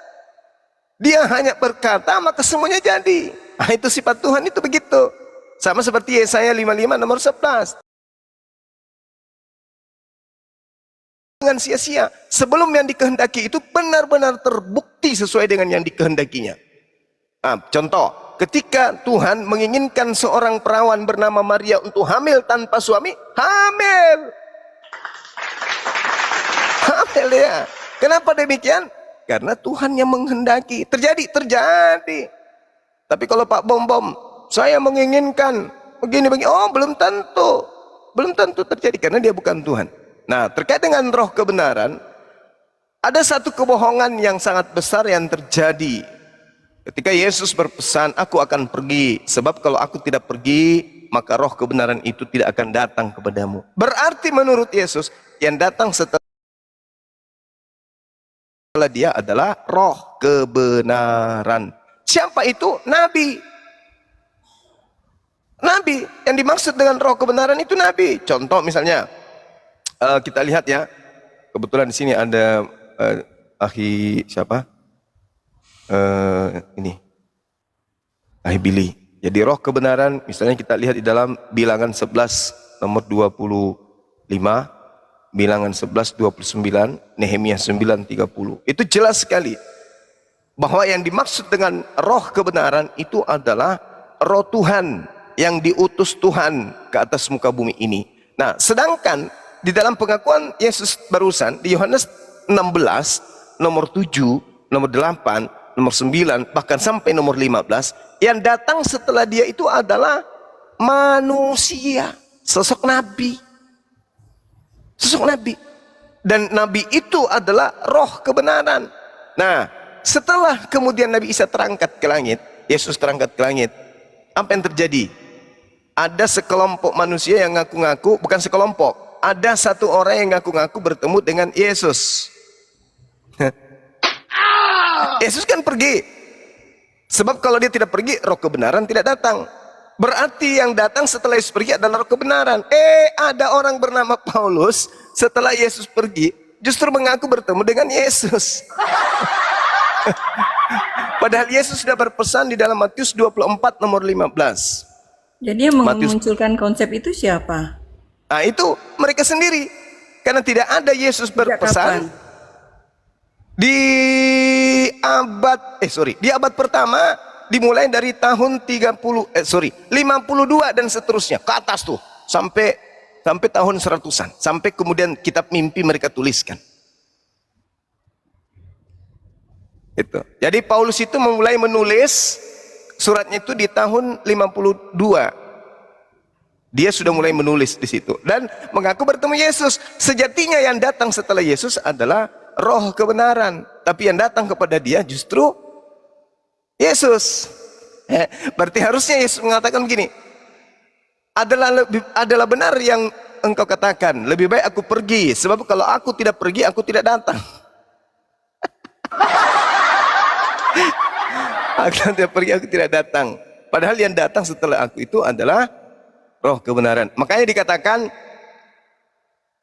Dia hanya berkata, maka semuanya jadi. Nah, itu sifat Tuhan, itu begitu. Sama seperti Yesaya 55 nomor 11. Dengan sia-sia. Sebelum yang dikehendaki itu benar-benar terbukti sesuai dengan yang dikehendakinya. Nah, contoh, ketika Tuhan menginginkan seorang perawan bernama Maria untuk hamil tanpa suami, hamil. Hamil ya. Kenapa demikian? Karena Tuhan yang menghendaki. Terjadi. Tapi kalau Pak Bom, saya menginginkan begini. Oh, belum tentu. Belum tentu terjadi karena dia bukan Tuhan. Nah, terkait dengan roh kebenaran, ada satu kebohongan yang sangat besar yang terjadi. Ketika Yesus berpesan, aku akan pergi. Sebab kalau aku tidak pergi, maka roh kebenaran itu tidak akan datang kepadamu. Berarti menurut Yesus, yang datang setelah dia adalah roh kebenaran. Siapa itu? Nabi. Nabi. Yang dimaksud dengan roh kebenaran itu Nabi. Contoh misalnya, kita lihat ya. Kebetulan di sini ada Ahi siapa? Ini Ahi Billy. Jadi roh kebenaran misalnya kita lihat di dalam Bilangan 11 nomor 25, Bilangan 11 29, Nehemia 9 30. Itu jelas sekali bahwa yang dimaksud dengan roh kebenaran itu adalah roh Tuhan yang diutus Tuhan ke atas muka bumi ini. Nah, sedangkan di dalam pengakuan Yesus barusan di Yohanes 16 nomor 7, nomor 8, nomor 9 bahkan sampai nomor 15, yang datang setelah dia itu adalah manusia, sosok nabi. Sosok nabi. Dan nabi itu adalah roh kebenaran. Nah, setelah kemudian Nabi Isa terangkat ke langit, Yesus terangkat ke langit, apa yang terjadi? Ada sekelompok manusia yang ngaku-ngaku, bukan sekelompok, ada satu orang yang ngaku-ngaku bertemu dengan Yesus. Yesus kan pergi. Sebab kalau dia tidak pergi, roh kebenaran tidak datang. Berarti yang datang setelah Yesus pergi adalah roh kebenaran. Ada orang bernama Paulus setelah Yesus pergi, justru mengaku bertemu dengan Yesus. Padahal Yesus sudah berpesan di dalam Matius 24 nomor 15. Jadi yang memunculkan konsep itu siapa? Nah, itu mereka sendiri. Karena tidak ada Yesus berpesan di abad pertama, dimulai dari tahun 52 dan seterusnya ke atas tuh sampai tahun 100-an, sampai kemudian kitab mimpi mereka tuliskan. Itu. Jadi Paulus itu memulai menulis suratnya itu di tahun 52. Dia sudah mulai menulis di situ dan mengaku bertemu Yesus. Sejatinya yang datang setelah Yesus adalah roh kebenaran, tapi yang datang kepada dia justru Yesus. Berarti harusnya Yesus mengatakan begini, adalah benar yang engkau katakan, lebih baik aku pergi, sebab kalau aku tidak pergi, aku tidak datang. Aku tidak pergi, aku tidak datang. Padahal yang datang setelah aku itu adalah roh kebenaran. Makanya dikatakan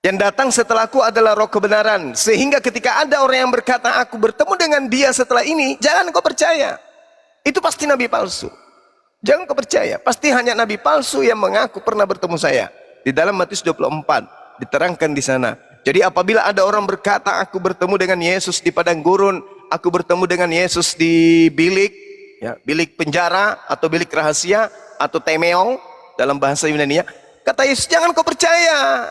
yang datang setelahku adalah roh kebenaran. Sehingga ketika ada orang yang berkata aku bertemu dengan dia setelah ini, jangan kau percaya. Itu pasti nabi palsu. Jangan kau percaya. Pasti hanya nabi palsu yang mengaku pernah bertemu saya. Di dalam Matius 24 diterangkan di sana. Jadi apabila ada orang berkata aku bertemu dengan Yesus di padang gurun, aku bertemu dengan Yesus di bilik, ya, bilik penjara atau bilik rahasia atau temeong dalam bahasa Yunani, kata Yesus, jangan kau percaya,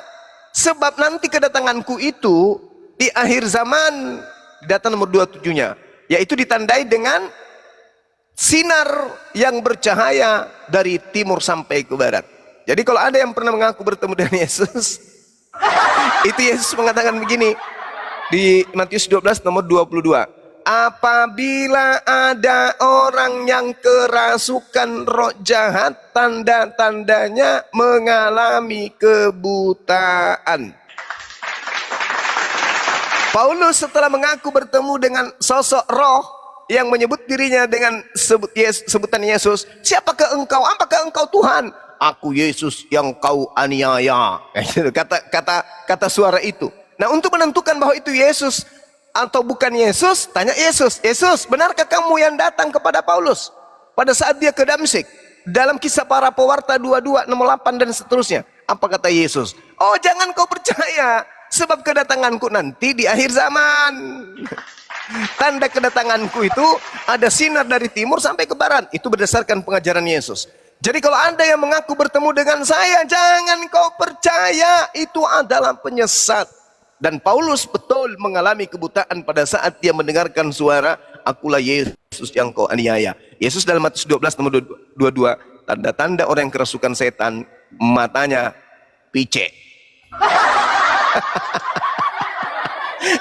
sebab nanti kedatanganku itu di akhir zaman, data nomor 27-nya, yaitu ditandai dengan sinar yang bercahaya dari timur sampai ke barat. Jadi kalau ada yang pernah mengaku bertemu dengan Yesus, itu Yesus mengatakan begini di Matius 12 nomor 22. Apabila ada orang yang kerasukan roh jahat, tanda-tandanya mengalami kebutaan. Paulus setelah mengaku bertemu dengan sosok roh, yang menyebut dirinya dengan sebutan Yesus, siapakah engkau? Apakah engkau Tuhan? Aku Yesus yang kau aniaya. Kata suara itu. Nah, untuk menentukan bahwa itu Yesus atau bukan Yesus, tanya Yesus, Yesus, benarkah kamu yang datang kepada Paulus pada saat dia ke Damsyik? Dalam kisah para pewarta 22, nomor 8 dan seterusnya. Apa kata Yesus? Oh, jangan kau percaya, sebab kedatanganku nanti di akhir zaman. Tanda kedatanganku itu ada sinar dari timur sampai ke barat. Itu berdasarkan pengajaran Yesus. Jadi kalau Anda yang mengaku bertemu dengan saya, jangan kau percaya, itu adalah penyesat. Dan Paulus betul mengalami kebutaan pada saat dia mendengarkan suara, akulah Yesus yang kau aniaya. Yesus dalam Matius 12 nomor 22, tanda-tanda orang yang kerasukan setan, matanya picek.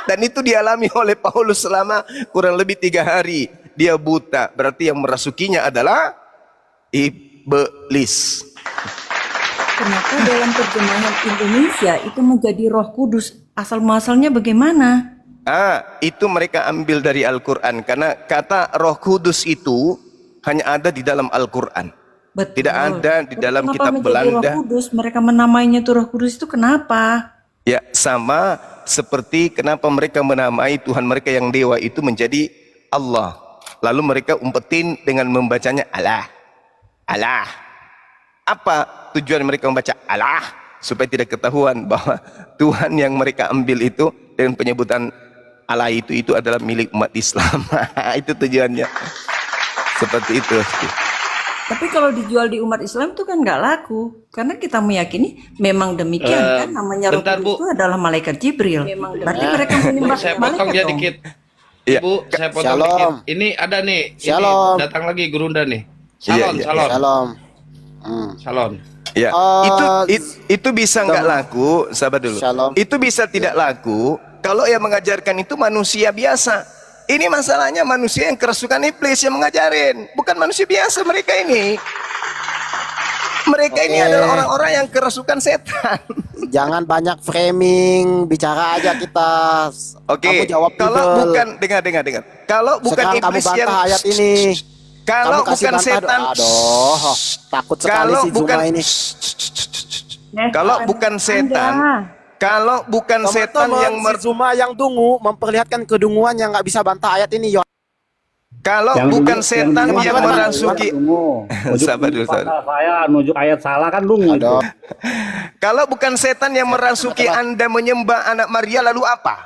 Dan itu dialami oleh Paulus selama kurang lebih 3 hari. Dia buta, berarti yang merasukinya adalah iblis. Kenapa dalam terjemahan Indonesia itu menjadi Roh Kudus? Asal-muasalnya bagaimana? Itu mereka ambil dari Al-Quran. Karena kata Roh Kudus itu hanya ada di dalam Al-Quran. Betul. Tidak ada di dalam Kenapa kitab menjadi Belanda. Roh Kudus? Mereka menamainya itu Roh Kudus itu kenapa? Ya, sama seperti kenapa mereka menamai Tuhan mereka yang dewa itu menjadi Allah. Lalu mereka umpetin dengan membacanya Allah. Allah. Apa tujuan mereka membaca Allah? Supaya tidak ketahuan bahwa Tuhan yang mereka ambil itu dengan penyebutan Allah itu adalah milik umat Islam. Itu tujuannya. Seperti itu. Tapi kalau dijual di umat Islam itu kan nggak laku. Karena kita meyakini memang demikian kan. Namanya Roh bentar, Kudus Bu. itu adalah malaikat Jibril. Berarti mereka menyembah Saya potong malaikat dia dong. dikit. Iya. Ibu, saya potong Shalom. dikit. Ini ada nih. Shalom. Ini datang lagi Gurunda nih. Iya, Salon, iya. salon, Shalom. salon. Ya, itu bisa nggak laku, sabar dulu. Shalom. Itu bisa tidak laku kalau yang mengajarkan itu manusia biasa. Ini masalahnya manusia yang kerasukan iblis yang mengajarin, bukan manusia biasa mereka ini. Mereka ini Oke. adalah orang-orang yang kerasukan setan. Jangan banyak framing, bicara aja kita. Oke, Kamu jawab kalau Bible. bukan dengar. Kalau bukan Sekarang kamu iblis bantah yang ayat ini. kalau Kamu kasih bukan bantah, setan, aduh, takut sekali kalau si bukan Zuma ini. kalau bukan setan, kalau bukan setan yang si Zuma yang dungu memperlihatkan kedunguan yang nggak bisa bantah ayat ini. kalau Yang bukan nunjuk- setan nunjuk yang ayat merasuki dungu. Nunjuk Sabar dulu, pasal sabar. Saya nunjuk ayat salah kan dungu. Aduh. Kalau bukan setan yang merasuki Anda menyembah anak Maria, lalu apa?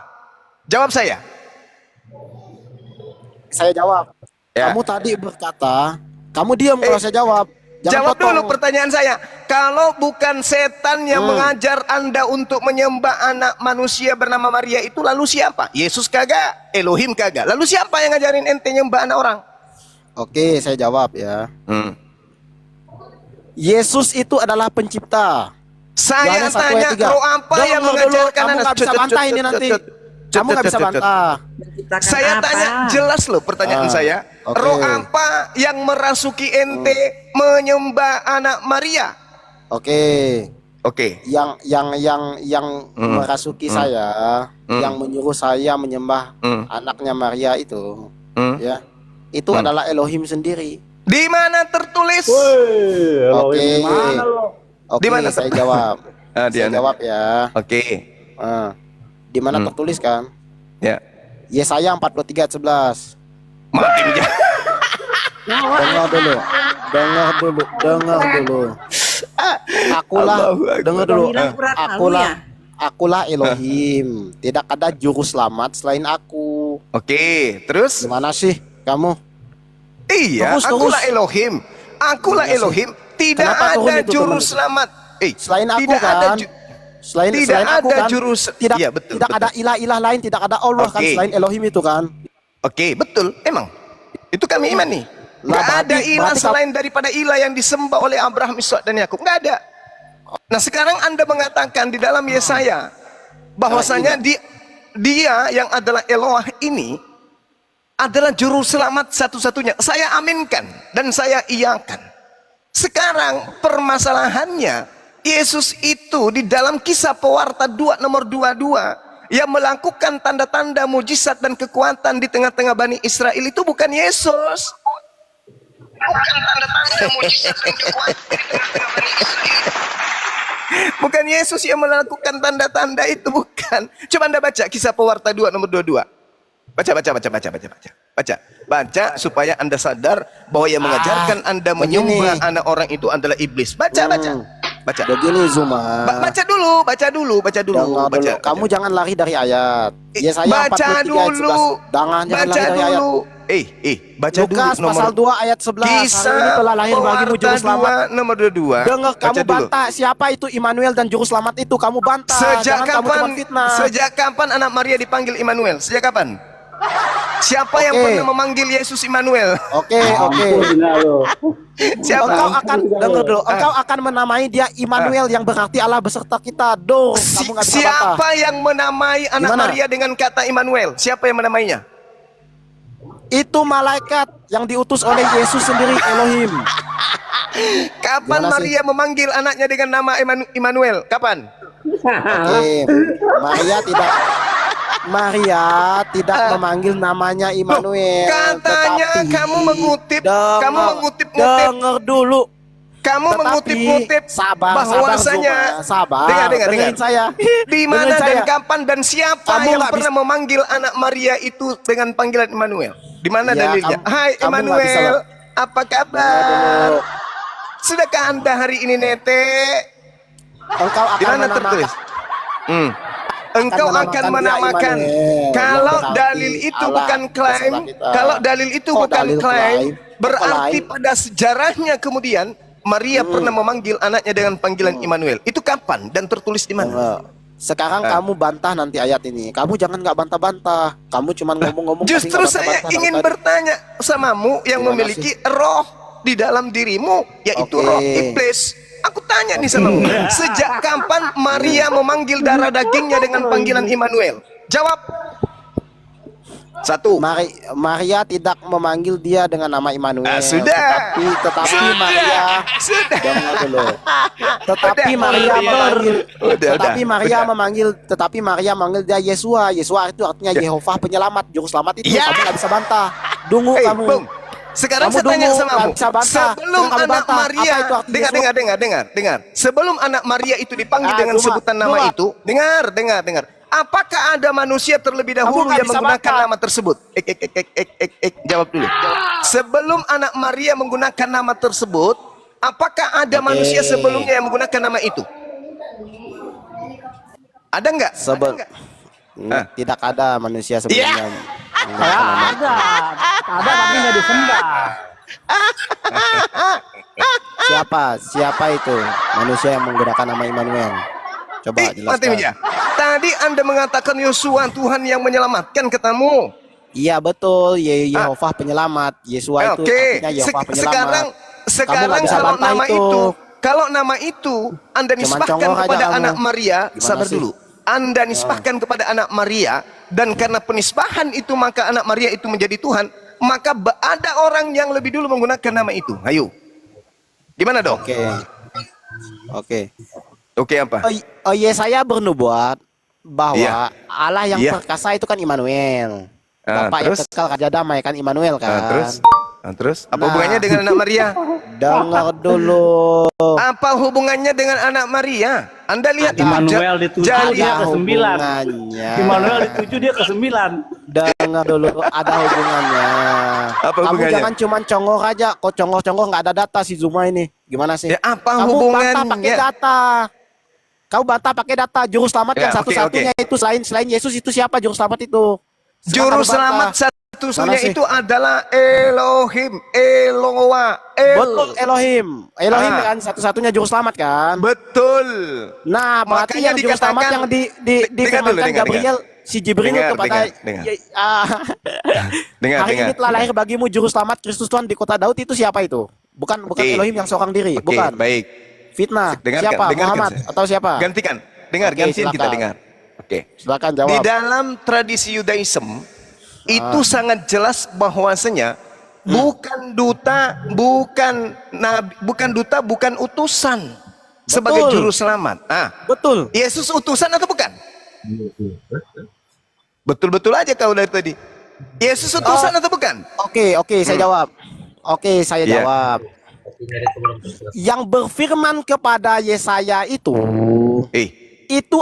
Jawab saya. Saya jawab. Ya. Kamu tadi berkata, kamu diam kalau saya jawab. Jangan Jawab potong. dulu pertanyaan saya. Kalau bukan setan yang mengajar Anda untuk menyembah anak manusia bernama Maria itu, lalu siapa? Yesus kagak? Elohim kagak? Lalu siapa yang ngajarin ente nyembah anak orang? Oke, saya jawab ya. Yesus itu adalah pencipta. Saya Yohanes 1 ayat tanya, 3. roh apa Dengar yang dulu, mengajarkan kamu Anda? nggak bisa bantah ini nanti. Kamu nggak bisa bantah. Menciptakan Saya apa? tanya jelas loh pertanyaan saya. oke. Roh apa yang merasuki ente menyembah anak Maria? Oke. Oke. Yang merasuki saya, yang menyuruh saya menyembah anaknya Maria itu, ya, itu adalah Elohim sendiri. Di mana tertulis? Oke. Oke, Di mana saya jawab. Di Saya mana? jawab ya. Oke. Di mana tertulis kan? Ya. Yesaya 43 ayat 11. Mati dia. Dengar dulu. Akulah, Allahu Akbar. dengar dulu. Bilang urat malu ya? Akulah Elohim. Tidak ada juru selamat selain aku. Oke, terus? Gimana sih kamu? Iya, Terus, akulah terus. Elohim. Akulah Iya sih. Elohim. Tidak Kenapa turun ada itu, juru teman? selamat. Selain aku tidak kan? ada Selain tidak aku ada kan? juru tidak Iya, betul, tidak betul. ada ilah-ilah lain, tidak ada Allah kan Oke. selain Elohim itu kan? Oke, betul. Emang. Itu kami iman nih. Lah, Nggak ada berarti- ilah berarti selain daripada ilah yang disembah oleh Abraham, Ishak dan Yakub. Nggak ada. Nah, sekarang Anda mengatakan di dalam Yesaya bahwasanya dia yang adalah Eloah ini adalah juru selamat satu-satunya. Saya aminkan dan saya iyakan. Sekarang permasalahannya, Yesus itu di dalam kisah pewarta 2 nomor 22 yang melakukan tanda-tanda mujizat dan kekuatan di tengah-tengah Bani Israel itu bukan Yesus. Bukan tanda-tanda mujizat dan kekuatan di tengah-tengah Bani Israel. Bukan Yesus yang melakukan tanda-tanda itu, bukan. Coba Anda baca Kisah Pewarta 2 nomor 22. Baca supaya Anda sadar bahwa yang mengajarkan Anda menyembah anak orang itu adalah iblis. Baca. Begini Zuma. Baca dulu. Dengar dulu. Kamu jangan lari dari ayat. Yesaya Baca 43 ayat dulu. 11. Jangan lari dari ayat. Baca Lukas dulu pasal 2 ayat 11. Hari ini telah lahir bagimu juru selamat. Nomor 22. Dengar, kamu bantah siapa itu Immanuel dan juru selamat itu, kamu bantah. Sejak Jangan kamu kapan? cuma fitnah. Sejak kapan anak Maria dipanggil Immanuel? Sejak kapan? Siapa yang Oke. pernah memanggil Yesus Immanuel? Oke. Siapa? Engkau akan dengar dulu. Engkau akan menamai dia Immanuel yang berarti Allah beserta kita. Kamu nggak bisa bantah. Siapa yang menamai anak Gimana? Maria dengan kata Immanuel? Siapa yang menamainya? Itu malaikat yang diutus oleh Yesus sendiri, Elohim. Kapan Gimana sih? Maria memanggil anaknya dengan nama Immanuel? Kapan? Oke. Maria tidak memanggil namanya Immanuel. Katanya tetapi- kamu mengutip Dengar dulu. Kamu Tetapi- mengutip sabar, bahwasanya sabar. dengar. Dengerin saya. Di mana Dengerin dan saya. kapan dan siapa Kamu yang nggak pernah memanggil anak Maria itu dengan panggilan Immanuel? Di mana Ya, dalilnya? Hai kamu nggak bisa Immanuel, lah. apa Dengar kabar? dulu. Sudahkah Anda hari ini Nete? Engkau Di akan mana menamakan. tertulis? Engkau akan menamakan. Immanuel, Kalau yang berarti dalil itu Allah bukan klaim, beserta kita. kalau dalil itu Kok bukan dalil klaim, klaim? berarti Klaim? pada sejarahnya kemudian Maria pernah memanggil anaknya dengan panggilan Immanuel. Itu kapan dan tertulis di mana? Dengar. Sekarang kamu bantah nanti ayat ini. Kamu jangan nggak bantah-bantah. Kamu cuma ngomong-ngomong. tapi Justru nggak saya bantah-bantah dari ingin tadi. bertanya samamu yang Gimana memiliki roh di dalam dirimu, yaitu Oke. roh iblis. Aku tanya nih samamu, sejak kapan Maria memanggil darah dagingnya dengan panggilan Immanuel? Jawab. Satu. Maria tidak memanggil dia dengan nama Immanuel. Sudah. Tetapi Maria Sudah. dengar dulu. Tetapi Udah. Maria memanggil. Udah. Tetapi Maria memanggil dia Yesua. Yesua itu artinya Yehova penyelamat, juru selamat itu. Ya. Kamu nggak bisa bantah. Dungu Hey, kamu. Bung. Sekarang Kamu saya tanya dungu, sama nggak kamu. bisa bantah. Sebelum Kamu anak bantah. Maria, Apa itu artinya dengar. Sebelum anak Maria itu dipanggil dengan Zuma, sebutan nama Zuma. itu, dengar. Apakah ada manusia terlebih dahulu nggak yang bisa menggunakan bantah. nama tersebut? Jawab dulu. Sebelum anak Maria menggunakan nama tersebut, apakah ada manusia sebelumnya yang menggunakan nama itu? Ada nggak? Tidak ada manusia sebelumnya. Ada tapi nggak disembah. Siapa itu manusia yang menggunakan nama Immanuel? Coba Mati jelaskan. Mija. Tadi Anda mengatakan Yosua Tuhan yang menyelamatkan katamu. Iya betul, Yehova penyelamat. Yesua itu Oke. artinya Yehova penyelamat. Sekarang nggak bisa kalau bantah nama itu Anda nisbahkan congok aja kepada kamu. anak Maria, Gimana sabar sih? dulu. Anda nisbahkan kepada anak Maria, dan karena penisbahan itu maka anak Maria itu menjadi Tuhan, maka ada orang yang lebih dulu menggunakan nama itu. Ayo. Gimana dong? Oke. Oke apa? Yesaya bernubuat bahwa Iya. Allah yang Iya. perkasa itu kan Immanuel. Bapak yang terus? kekal raja damai kan Immanuel kan. Terus? Apa Nah. hubungannya dengan anak Maria? Dengar dulu. Apa hubungannya dengan anak Maria? Anda lihat Immanuel dituju dia Ada ke-9. hubungannya. Immanuel dituju dia ke-9. Dengar dulu, ada hubungannya. Apa Kamu hubungannya? jangan cuma congok aja. Kok congok-congok nggak ada data si Zuma ini. Gimana sih? Ya, apa Kamu hubungannya? bantah pakai data. Kau bantah pakai data. Juru selamat Ya, yang satu-satunya itu selain Yesus itu siapa juru selamat itu? Silakan Juru bantah. selamat satu-satunya Mana sih? itu adalah Elohim, Eloa, Betul, Elohim. Elohim kan satu-satunya juru selamat kan? Betul. Nah, berarti Makanya yang juru selamat dikatakan- yang dengar dulu, difirmankan dengar. Gabriel, si Jibril Dengar, kepada dengar. Hari Dengar. ini telah lahir bagimu juru selamat Kristus Tuhan di kota Daud, itu siapa itu? Bukan Oke. Elohim yang seorang diri, Oke, bukan. baik. Fitnah. Dengarkan, Siapa? dengarkan Muhammad saya. atau siapa? Gantikan. Dengar, Oke, gantian kita silakan. dengar. Oke. Silakan Di jawab. dalam tradisi Yudaism itu sangat jelas bahwasanya bukan duta, bukan utusan sebagai Betul. juru selamat. Betul. Yesus utusan atau bukan? Betul-betul aja kau dari tadi. Yesus utusan atau bukan? Oke, saya jawab. Oke, saya Iya. jawab. Yang berfirman kepada Yesaya itu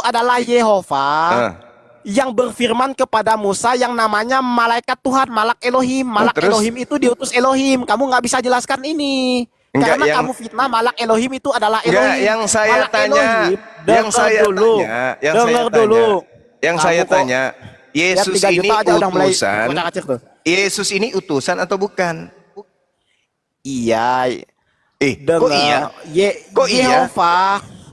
adalah Yehova. Yang berfirman kepada Musa yang namanya malaikat Tuhan, Malak Elohim. Malak terus? Elohim itu diutus Elohim. Kamu nggak bisa jelaskan ini. Enggak, Karena yang- kamu fitnah Malak Elohim itu adalah Enggak, Elohim. yang saya Malak tanya, Elohim, yang dengar saya dulu. tanya, yang Dengar saya dulu. tanya, yang saya Kamu kok- tanya, Ya, Yesus 3 ini juta aja udah mulai utusan. kocak-kacir tuh. Yesus ini utusan atau bukan? Iya. Kok iya? Kok iya?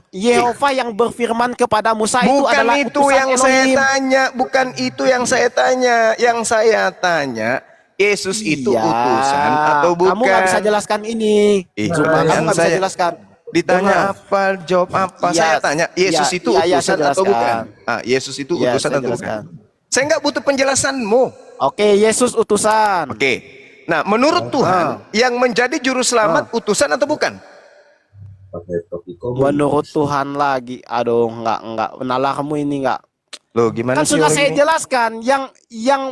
Yehova yang berfirman kepada Musa itu Bukan adalah itu utusan yang saya Elohim. tanya, bukan itu yang saya tanya. Yang saya tanya, Yesus itu Iya. utusan atau bukan? Kamu nggak bisa jelaskan ini. Cuma yang kamu nggak bisa saya- jelaskan. Ditanya Dengar. apa, jawab apa? Iya, Saya tanya, Yesus iya, itu iya, utusan saya atau bukan? jelaskan. Yesus itu Iya, utusan saya atau bukan? jelaskan. Saya nggak butuh penjelasanmu. Oke, Yesus utusan. Oke. Nah, menurut Tuhan, yang menjadi juru selamat utusan atau bukan? Menurut Tuhan lagi. Aduh, nggak. Nalar kamu ini nggak. Loh, gimana Kan sih sudah orang saya ini? jelaskan.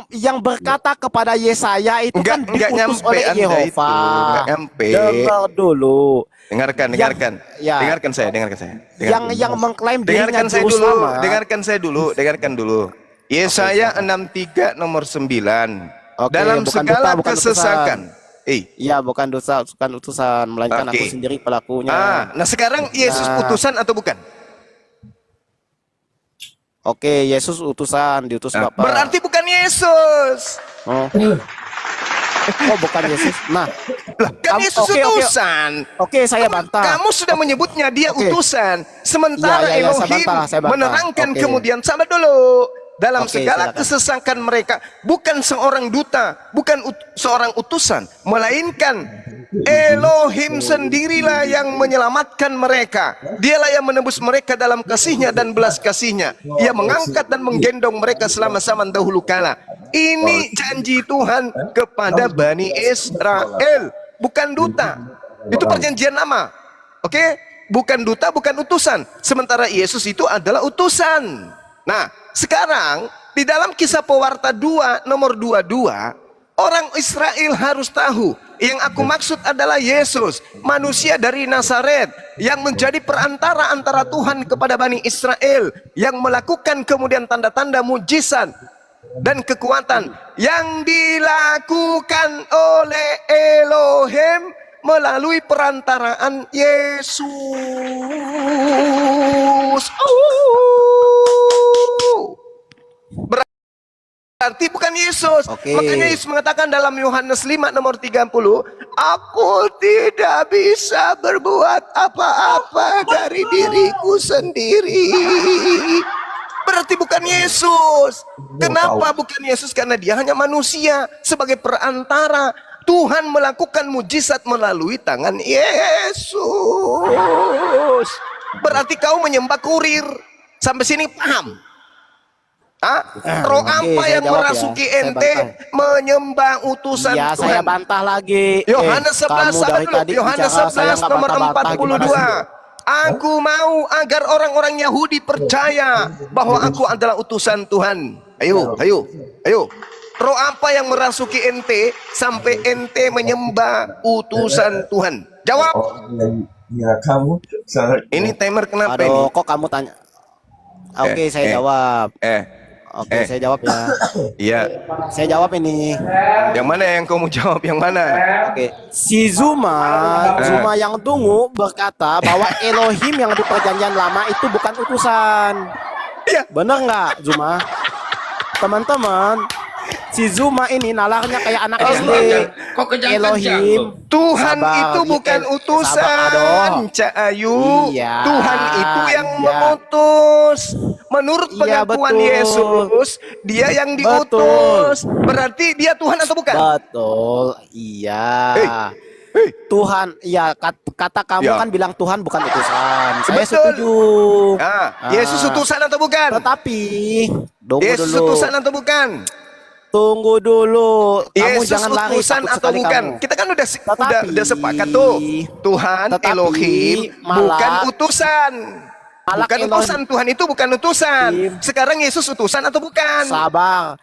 Yang berkata kepada Yesaya itu kan Enggak diutus nyampe oleh Anda itu, Yehova. enggak nyampe. Dengar dulu. Dengarkan. ya. Dengarkan saya. Yang mengklaim dirinya Dengarkan saya juru dulu, selamat. dengarkan dulu. Yesaya 63 nomor 9. Oke, Dalam bukan segala duta, bukan kesesakan. Iya, bukan utusan, melainkan Oke. aku sendiri pelakunya. Nah sekarang Yesus Nah. utusan atau bukan? Oke, Yesus utusan, diutus Bapak. Berarti bukan Yesus. Oh. Oh, bukan Yesus. Nah, Lah, kan Kamu- Yesus oke. utusan. oke saya bantah. Kamu sudah menyebutnya dia Oke. utusan. Sementara Iya, saya Elohim bantah. menerangkan Oke. kemudian sama dulu. Dalam Oke, segala silakan. kesesakan mereka, bukan seorang duta, bukan seorang utusan, melainkan Elohim sendirilah yang menyelamatkan mereka. Dialah yang menebus mereka dalam kasih-Nya dan belas kasih-Nya. Ia mengangkat dan menggendong mereka selama zaman dahulu kala. Ini janji Tuhan kepada Bani Israel, bukan duta. Itu perjanjian lama. Oke? Bukan duta, bukan utusan. Sementara Yesus itu adalah utusan. Nah, sekarang di dalam Kisah Pewarta 2 nomor 22, orang Israel harus tahu yang aku maksud adalah Yesus, manusia dari Nazaret yang menjadi perantara antara Tuhan kepada Bani Israel, yang melakukan kemudian tanda-tanda mujizat dan kekuatan yang dilakukan oleh Elohim melalui perantaraan Yesus. Berarti bukan Yesus. Oke. Makanya Yesus mengatakan dalam Yohanes 5 nomor 30, aku tidak bisa berbuat apa-apa dari diriku sendiri. Berarti bukan Yesus. Kenapa bukan Yesus? Karena dia hanya manusia sebagai perantara. Tuhan melakukan mujizat melalui tangan Yesus. Berarti kau menyembah kurir. Sampai sini paham? Roh Oke, apa saya yang jawab ya. merasuki Saya ente bantah. menyembah utusan Ya, Tuhan? saya bantah lagi. Yohanes 11 kamu sabar dari dulu. tadi Yohanes bicara, saya 11 nggak nomor bantah-bantah, gimana 42. sih? Aku mau agar orang-orang Yahudi percaya bahwa aku adalah utusan Tuhan. Ayo. Roh apa yang merasuki ente sampai ente menyembah utusan Tuhan? Jawab. Ya kamu sangat Ini timer kenapa Aduh, ini? kok kamu tanya? Oke, saya jawab. Oke, saya jawab ya. Iya. Saya jawab ini. Yang mana yang kamu jawab? Yang mana? Oke, si Zuma yang tunggu berkata bahwa Elohim yang di perjanjian lama itu bukan utusan. Iya. Bener nggak, Zuma? Teman-teman, si Zuma ini nalarnya kayak anak SD. Kok kejang-kejang Elohim. lo? Tuhan Sabar, itu bukan sabar, utusan, aduh. Cak Ayu. Iya, Tuhan itu yang iya. mengutus. Menurut Iya, pengakuan betul. Yesus, dia yang diutus. Berarti dia Tuhan atau bukan? Betul, iya. Hei. Tuhan, iya kata kamu Ya. kan bilang Tuhan bukan utusan. Saya Betul. setuju. Yesus utusan atau bukan? Tetapi, tunggu Yesus dulu. utusan atau bukan? Tunggu dulu. Kamu Yesus jangan lari utusan takut atau sekali bukan? kamu. Kita kan udah Tetapi- sepakat tuh. Tuhan tetapi Elohim malah- bukan utusan. Malak Bukan Elohim. utusan, Tuhan itu bukan utusan. Sekarang Yesus utusan atau bukan? Sabar.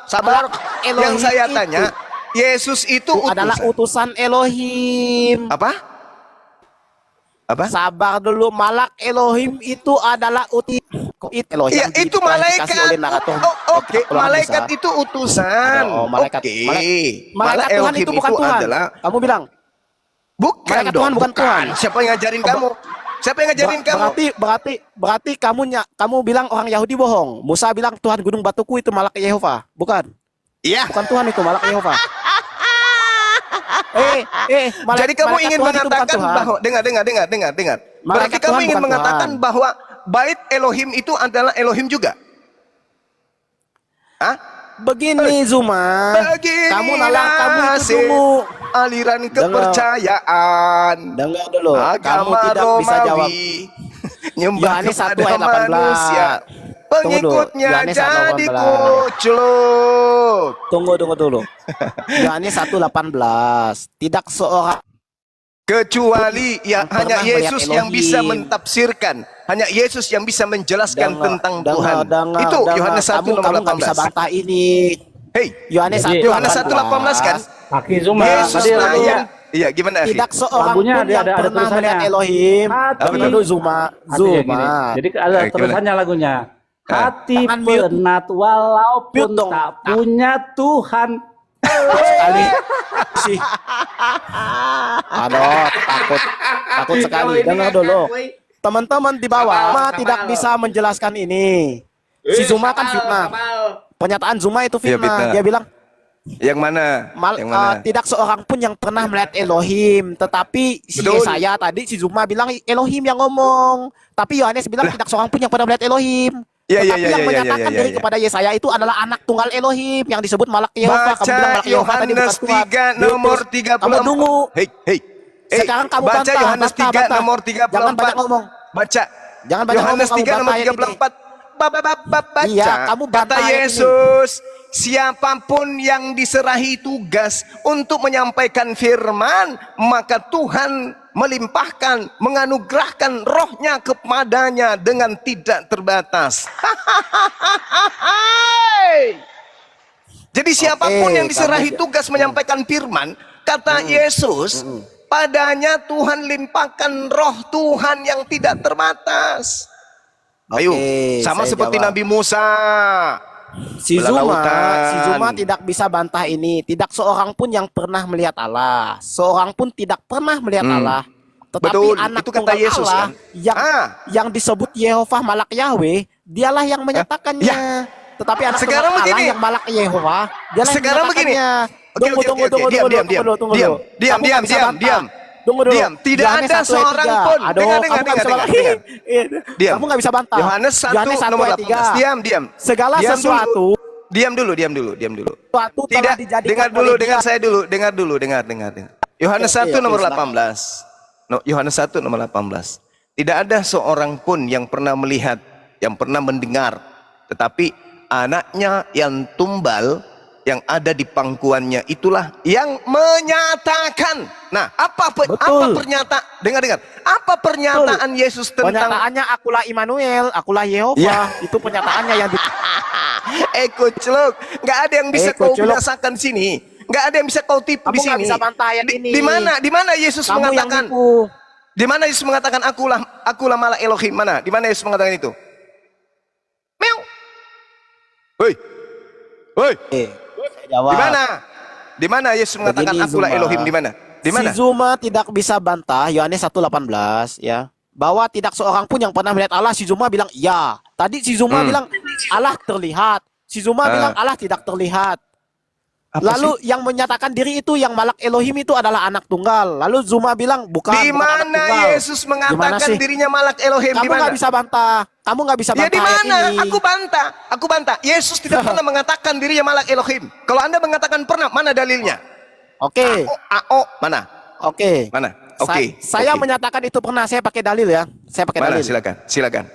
Sabar. Elohim Yang saya itu tanya, Yesus itu adalah utusan. utusan Elohim. Apa? Apa? Sabar dulu, malak Elohim itu adalah Elohim Iya, yang itu diklarifikasi malaikat. oleh Narator. Oke, malaikat itu utusan. Oh, malaikat. Oke. Malaikat Tuhan Elohim itu bukan Tuhan. adalah Kamu bilang bukan malaikat dong, Tuhan bukan Tuhan. Siapa yang ngajarin kamu? Siapa yang ngajarin kamu? berarti kamu bilang orang Yahudi bohong. Musa bilang Tuhan gunung batuku itu malak Yehova, bukan? Iya. Bukan Tuhan itu malak Yehova. Jadi kamu ingin Tuhan itu bukan mengatakan Tuhan. bahwa dengar. Berarti Malaikat kamu Tuhan ingin bukan mengatakan Tuhan. bahwa bait Elohim itu adalah Elohim juga? Hah? Begini Zuma, kamu itu tunggu. Aliran kepercayaan Dengar dulu, kamu agama tidak bisa jawab. Romawi nyembah Yohanes 1 kepada ayat 18. manusia, pengikutnya Yohanes 1 ayat jadi 18. kuclut. Tunggu dulu. Yohanes 1:18. Tidak seorang Kecuali ya yang hanya pernah melihat Yesus yang bisa Elohim. mentafsirkan, hanya Yesus yang bisa menjelaskan tentang Tuhan. Itu Yohanes 1 kamu nomor nggak bisa 18. bantah ini. Hei, Yohanes Jadi, 1 Yohanes 1:18 kan? Kaki Zuma. Yesus Tadi lah lagunya. yang iya gimana Afi? Tidak seorang Lagunya pun ada- yang ada pernah tulisannya. melihat Elohim. Hati. Dengar dulu Zuma. Artinya gini, Zuma. jadi ada Gimana? tulisannya lagunya. Hati Jangan mute. penat walaupun Mute dong. tak punya Tuhan. Sekali sih. Aduh, takut sekali. Dengar dulu. Teman-teman di bawah tidak bisa menjelaskan ini. Si Zuma kan fitnah. Pernyataan Zuma itu Iya, fitnah. fitnah. Dia bilang Yang mana? Yang mana? tidak seorang pun yang pernah melihat Elohim. Tetapi si Betul. Yesaya tadi, si Zuma bilang Elohim yang ngomong. Tapi Yohanes bilang tidak seorang pun yang pernah melihat Elohim. Iya, iya, Tetapi iya, yang iya, menyatakan iya, diri iya. kepada Yesaya itu adalah anak tunggal Elohim yang disebut Malak Yehova. Kamu bilang Baca Malak Yehova tadi bukan Yohanes Tuhan. 3 nomor Diutus. 34. Kamu tunggu. Hei. Sekarang kamu baca bantah, Yohanes 3 bantah. nomor 34. Jangan banyak ngomong. Baca. Jangan banyak Yohanes ngomong, 3 kamu nomor bantah ayat 34. Baca. Iya, kamu Kata bantah ayat ini. Yesus, siapapun yang diserahi tugas untuk menyampaikan firman, maka Tuhan melimpahkan, menganugerahkan rohnya kepadanya dengan tidak terbatas. Jadi siapapun yang diserahi tugas menyampaikan firman, kata Yesus, padanya Tuhan limpahkan roh Tuhan yang tidak terbatas. Ayo, sama saya seperti jawab. Nabi Musa. Si Belah lautan. Zuma tidak bisa bantah ini. Tidak seorang pun yang pernah melihat Allah. Seorang pun tidak pernah melihat Allah. Tetapi Betul, anak itu kata tunggal Yesus, Allah kan? yang disebut Yehova Malak Yahweh, dialah yang menyatakannya. Ya. Tetapi anak Sekarang tunggal Allah begini. yang Malak Yehova, dialah yang Sekarang begini. menyatakannya. Tunggu, Diam. Kamu nggak bisa bantah. Tunggu dulu. Diam. Tidak Yohanes ada 1 ayat seorang 3. pun. Aduh, Dengar. kamu nggak bisa bantah. Diam. Kamu nggak bisa bantah. Yohanes 1 nomor ayat 3. 18. Diam. Segala Diam sesuatu Diam dulu. suatu Tidak, telah dijadikan dengar dulu, oleh dengar Dia. saya dulu, dengar. Yohanes Oke, 1 nomor silakan. 18. No, Yohanes 1 nomor 18. Tidak ada seorang pun yang pernah melihat, yang pernah mendengar, tetapi anaknya yang tumbal yang ada di pangkuannya itulah yang menyatakan. Nah, apa pernyataan? Dengar. Apa pernyataan Yesus tentang Pernyataannya akulah Immanuel, akulah Yehova. Ya. Itu pernyataannya yang Kucluk, nggak ada yang bisa kau Kucluk. binasakan sini. Nggak ada yang bisa kau tipu Kamu di nggak sini. bisa bantah ayat ini. Di mana Yesus kamu yang mengatakan? nipu. Di mana Yesus mengatakan akulah Malak Elohim? Mana? Di mana Yesus mengatakan itu? Meow. Hoi. Saya jawab. Di mana? Di mana Yesus mengatakan Begini, akulah Zuma. Elohim? Di mana? Di mana? Si Zuma tidak bisa bantah Yohanes 1:18 ya. Bahwa tidak seorang pun yang pernah melihat Allah. Si Zuma bilang iya. Tadi si Zuma bilang Allah terlihat. Si Zuma bilang Allah tidak terlihat. Lalu yang menyatakan diri itu yang Malak Elohim itu adalah anak tunggal. Lalu Zuma bilang bukan. Di bukan anak mana tunggal. Yesus Gimana mengatakan sih? dirinya Malak Elohim? Di Kamu mana? nggak bisa bantah. Kamu nggak bisa Ya bantah di ayat mana? ini. Aku bantah. Yesus tidak pernah mengatakan dirinya Malak Elohim. Kalau Anda mengatakan pernah, mana dalilnya? Oke. Mana? Oke. Mana? Oke. Saya Oke. menyatakan itu pernah. Saya pakai dalil ya. Saya pakai Mana? dalil. Silakan.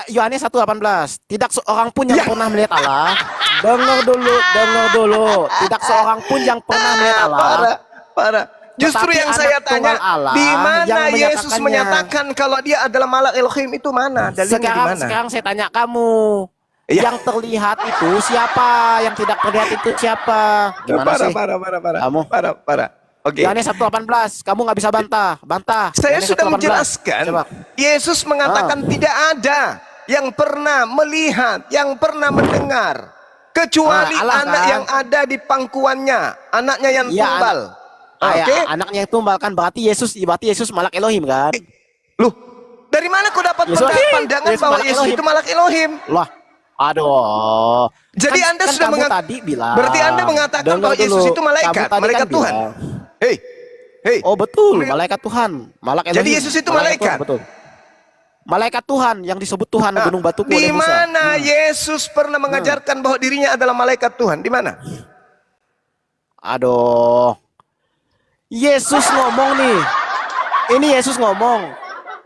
Yohanes 1:18. Tidak seorang pun yang pernah melihat Allah. Dengar dulu. Tidak seorang pun yang pernah melihat Allah. Parah. Justru Tetapi yang anak saya tanya, tunggal Allah di mana yang Yesus menyatakannya. menyatakan kalau dia adalah malak Elohim itu mana? Dalilnya di Sekarang mana? sekarang saya tanya kamu. Iya. Yang terlihat itu siapa? Yang tidak terlihat itu siapa? Gimana sih? Parah. Kamu? Parah. Oke. Yohanes 1:18. Kamu nggak bisa bantah. Saya Yohanes sudah 1:18. menjelaskan. Coba. Yesus mengatakan tidak ada yang pernah melihat, yang pernah mendengar, kecuali Allah, anak kan? yang ada di pangkuannya, anaknya yang Iya, tumbal. Ya, Oke. anaknya yang tumbal kan berarti Yesus malak Elohim kan? Loh, dari mana kau dapat Yesus- pandangan Yesus bahwa malak Yesus Elohim. itu malak Elohim? Lah, aduh. Jadi Anda sudah kamu tadi bilang. berarti Anda mengatakan Dengar bahwa Yesus dulu. itu malaikat, Kamu tadi malaikat kan Tuhan. bilang. Hei. Oh betul, Mereka- malaikat Tuhan, malak Elohim. Jadi Yesus itu malaikat? Tuhan, betul. Malaikat Tuhan yang disebut Tuhan Nah, gunung batuku di oleh Musa. mana Yesus pernah mengajarkan bahwa dirinya adalah malaikat Tuhan? Di mana? Aduh. Yesus ngomong nih. Ini Yesus ngomong.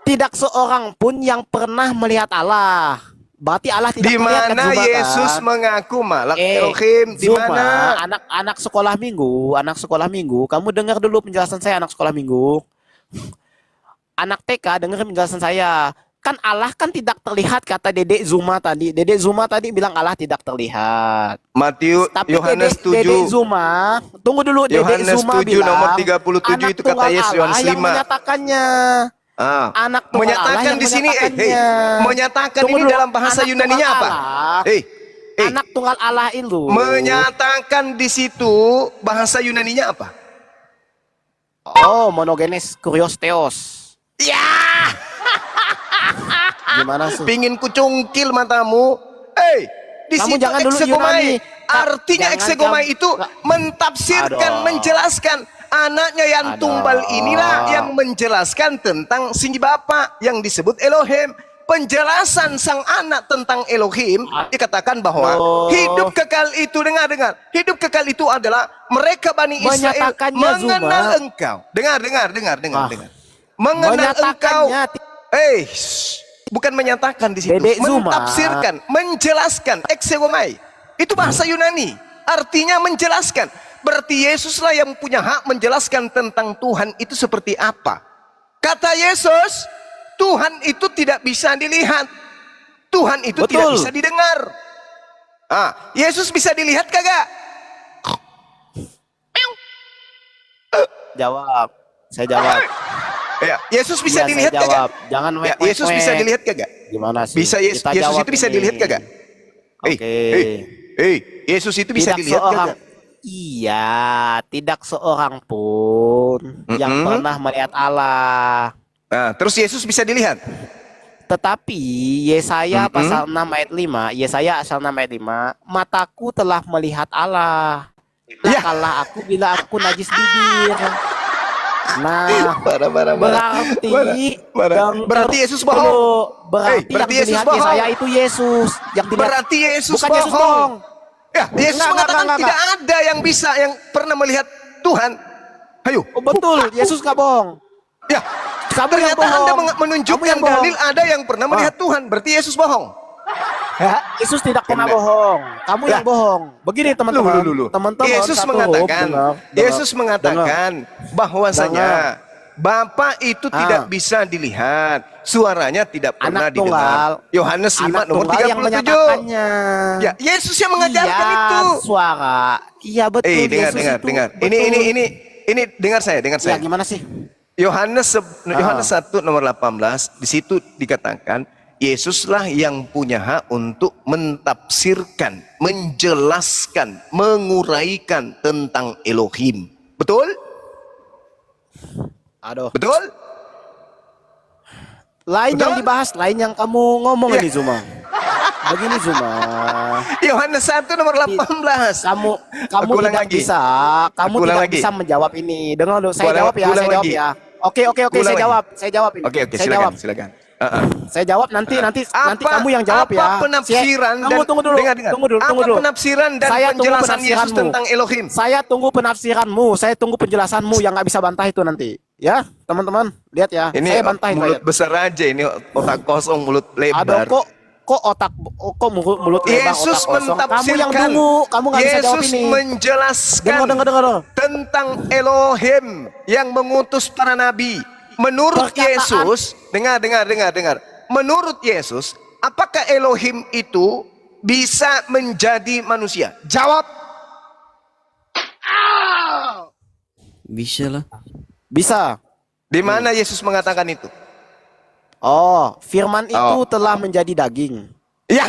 Tidak seorang pun yang pernah melihat Allah. Berarti Allah tidak Di terlihat kan, mana Zuma, Yesus kan? mengaku malak Elohim? Di Zuma, mana? anak sekolah minggu, kamu dengar dulu penjelasan saya anak sekolah minggu. Anak TK dengar penjelasan saya. Kan Allah kan tidak terlihat kata Dedek Zuma tadi. Dedek Zuma tadi bilang Allah tidak terlihat. Matius Tapi Yohanes Dedek 7. Zuma, tunggu dulu. Dedek Yohanes Zuma 7 bilang nomor 37 itu kata tunggal Yesus, Allah Yohanes yang 5. menyatakannya. Anak tunggal Allah Menyatakan yang di sini, menyatakannya. menyatakan Tunggu ini dulu. dalam bahasa Anak Yunaninya tunggal apa? Allah. Anak tunggal Allah itu Menyatakan di situ bahasa Yunaninya apa? Oh, monogenes kuriostheos. Ya, Gimana sih? pingin kucungkil matamu. Di Kamu situ jangan dulu eksegomai. Yunani. Artinya Jangan eksegomai kamu- itu mentafsirkan, Aduh. menjelaskan. Anaknya yang Aduh. tumbal inilah yang menjelaskan tentang si Bapa yang disebut Elohim. Penjelasan sang anak tentang Elohim dikatakan bahwa Aduh. hidup kekal itu, dengar, hidup kekal itu adalah mereka Bani Israel Menyatakannya, mengenal Zuma. engkau. Dengar. Ah. Mengenal engkau. Menyatakannya. Bukan menyatakan di situ, Dedek Zuma. mentafsirkan, menjelaskan, eksegomai. Itu bahasa Yunani. Artinya menjelaskan. Berarti Yesuslah yang punya hak menjelaskan tentang Tuhan itu seperti apa. Kata Yesus, Tuhan itu tidak bisa dilihat. Tuhan itu Betul. tidak bisa didengar. Yesus bisa dilihat kagak? Jawab. Saya jawab. Ya, Yesus bisa Iya, dilihat saya kagak? jawab. Jangan Ya, wek, Yesus wek, bisa wek. dilihat kagak? Gimana sih? Bisa Yesus Kita jawab itu bisa ini. dilihat kagak? Oke. Yesus itu bisa Tidak dilihat seorang. kagak? Iya, tidak seorang pun yang pernah melihat Allah. Nah, terus Yesus bisa dilihat. Tetapi Yesaya pasal 6 ayat 5, Yesaya pasal 6 ayat 5, mataku telah melihat Allah. Ya. Kalah aku bila aku najis bibir. Nah, Parah. berarti Berarti Yesus bohong. Berarti Berarti yang Yesus dilihat bohong. Yesaya itu Yesus. Yang dilihat Berarti Yesus bukan bohong. Yesus bohong. Ya, Yesus Enggak, mengatakan enggak. tidak ada yang bisa yang pernah melihat Tuhan. Ayo. Oh, betul, Yesus nggak bohong. Ya. Kamu yang Ternyata Anda bohong. menunjukkan Kamu yang bohong. dalil ada yang pernah melihat Tuhan. Berarti Yesus bohong. Yesus tidak pernah Enak. bohong. Kamu Ya. yang bohong. Begini teman-teman. Teman-teman Yesus satu mengatakan, dengar. Yesus mengatakan bahwasanya Bapa itu tidak bisa dilihat, suaranya tidak pernah Anak tunggal. didengar. Yohanes 5 Anak nomor tunggal yang 37. menyatakannya. Ya, Yesus yang mengajarkan Iya, itu. suara. Iya betul. Dengar. Yesus itu. Ini dengar saya. Ya gimana sih? Yohanes 1 nomor 18 di situ dikatakan Yesuslah yang punya hak untuk mentafsirkan, menjelaskan, menguraikan tentang Elohim. Betul? Aduh. Betul? Lain yang Betul? dibahas, lain yang kamu ngomong Ya. ini Zuma. Begini Zuma. Yohanes 1 nomor 18. Kamu Aku ulang tidak lagi. bisa, kamu Aku ulang tidak lagi. bisa menjawab ini. Dengar dulu, saya Ulang- jawab ya, ulang saya jawab lagi. ya. Oke, Ulang saya lagi. jawab, saya jawab ini. Oke, Saya jawab. silakan. Saya jawab nanti kamu yang jawab ya. Apa penafsiran Kamu tunggu dulu. dengar. Tunggu dulu. Apa penafsiran dan Saya tunggu penjelasan Yesus penafsiranmu. tentang Elohim? Saya tunggu penafsiranmu, saya tunggu penjelasanmu yang nggak bisa bantah itu nanti. Ya, teman-teman, lihat ya. Ini Saya bantah itu. mulut ayat. besar aja, ini otak kosong, mulut Ada lebar. kok kok mulut Bang Yesus otak kosong. Kamu yang mentafsirkan. dulu, kamu nggak bisa jawab Yesus ini. menjelaskan Dengar. tentang Elohim yang mengutus para nabi. Menurut Perkataan- Yesus, dengar. Menurut Yesus, apakah Elohim itu bisa menjadi manusia? Jawab. Bisa lah. Bisa. Di mana Yesus mengatakan itu? Oh, firman itu Oh. telah menjadi daging. Ya,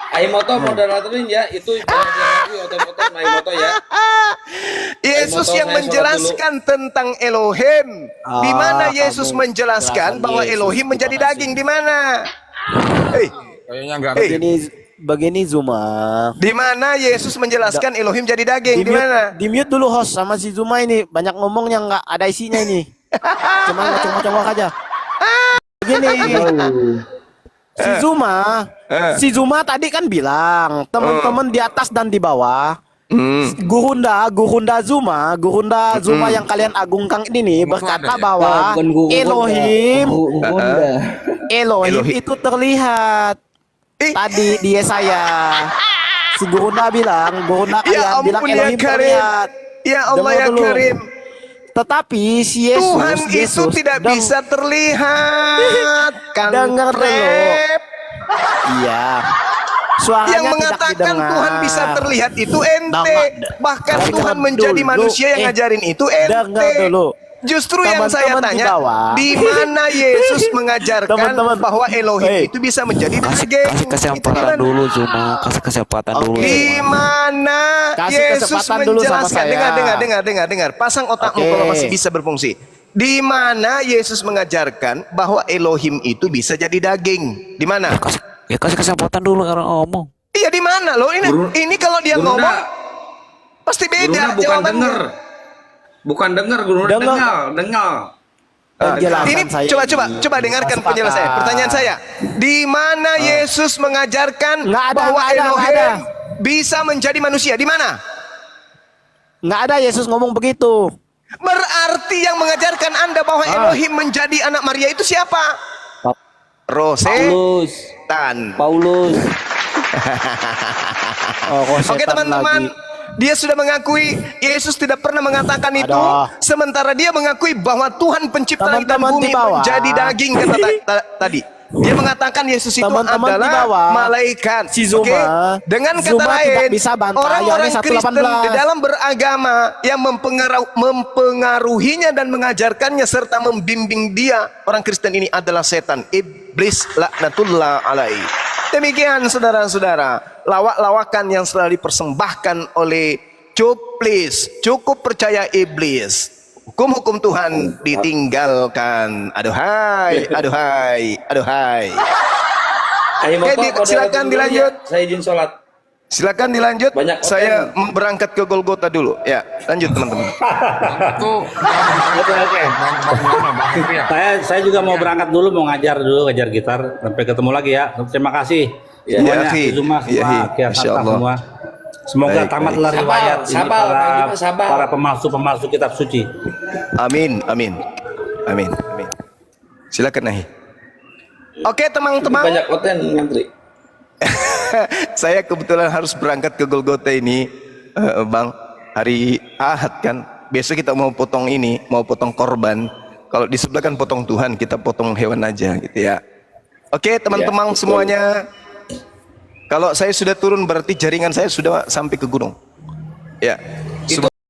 Aimoto moderatorin ya, itu banyak yang ngaku otot-otot Aimoto ya. Yesus Aimoto, yang saya menjelaskan tentang Elohim. Di mana Ah, Yesus kamu menjelaskan jelasan bahwa Yesus, Elohim menjadi terima kasih. daging? Di mana? Kayaknya nggak Eh, Begini Zuma. Di mana Yesus menjelaskan Elohim jadi daging? Di mana? Di mute dulu host sama si Zuma ini banyak ngomong yang nggak ada isinya ini. Cuma ngocok-ngocok aja. Begini. Si Zuma tadi kan bilang teman-teman di atas dan di bawah. Gurunda Zuma yang kalian agungkan ini nih berkata bahwa Elohim itu terlihat. Tadi di Yesaya si Gurunda kalian Ya bilang ampun ya Elohim Karim. terlihat. Ya Allah Dengar ya dulu. Karim. Tetapi si Yesus Tuhan itu tidak bisa terlihat. Dengar dulu. Kantrep. Iya. Suaranya Yang tidak mengatakan didengar. Tuhan bisa terlihat itu ente. Bahkan Dengar Tuhan menjadi dulu. manusia yang ngajarin itu Dengar ente. dulu. Justru yang saya Teman-teman di tanya, bawah. di mana Yesus mengajarkan Teman-teman. bahwa Elohim itu bisa menjadi daging? Kasih kesempatan dulu Zuma, kasih kesempatan dulu. Di mana Kasih Yesus kesempatan dulu sama menjelaskan? saya. Dengar. Pasang otakmu Oke. kalau masih bisa berfungsi. Di mana Yesus mengajarkan bahwa Elohim itu bisa jadi daging? Di mana? Kasih kesempatan dulu karena ngomong. Iya di mana loh? Ini kalau dia Gurunda. ngomong pasti beda Gurunda bukan jawabannya. denger. Bukan dengar, Gurunda dengar. Penjelasan Ini saya coba dengarkan Sepakat. penjelasan saya. Pertanyaan saya, di mana Yesus mengajarkan Nggak ada, bahwa nggak ada, Elohim nggak ada. bisa menjadi manusia? Di mana? nggak ada Yesus ngomong begitu. Berarti yang mengajarkan Anda bahwa Elohim menjadi anak Maria itu siapa? Rosetan. Paulus. Oke teman-teman, dia sudah mengakui Yesus tidak pernah mengatakan itu. Aduh. Sementara dia mengakui bahwa Tuhan pencipta langit dan Teman-teman bumi di bawah. menjadi daging kata tadi. Dia mengatakan Yesus itu Teman-teman di adalah bawah. malaikat. Si Zuma. Oke? Dengan kata Zuma tidak lain, bisa bantah orang-orang Yohanes Kristen 1:18. di dalam beragama yang mempengaruhinya dan mengajarkannya serta membimbing dia, orang Kristen ini adalah setan, iblis laknatullah alaihi. Demikian saudara-saudara, lawak-lawakan yang selalu dipersembahkan oleh cuplis, cukup percaya iblis. Hukum-hukum Tuhan ditinggalkan. Aduhai. Aimoto, Silakan dilanjut. Saya izin sholat. Silakan dilanjut. Banyak Saya mau berangkat ke Golgota dulu. Ya, lanjut teman-teman. itu Oke. Saya juga mau berangkat dulu, mau ngajar gitar. Sampai ketemu lagi ya. Terima kasih semuanya. akhi. Zuma Ya, semua, akhi. Kiai Insya Santa Allah. semua. Semoga Baik, tamatlah baik. riwayat ini Sabar, Bang Zuma, sabar. para pemalsu kitab suci. Amin. Silakan Nahi. Oke teman-teman, Banyak konten ngantri. saya kebetulan harus berangkat ke Golgota ini, Bang. Hari Ahad kan. Besok kita mau potong korban. Kalau di sebelah kan potong Tuhan, kita potong hewan aja gitu ya. Oke teman-teman semuanya. Kalau saya sudah turun berarti jaringan saya sudah sampai ke gunung. Ya.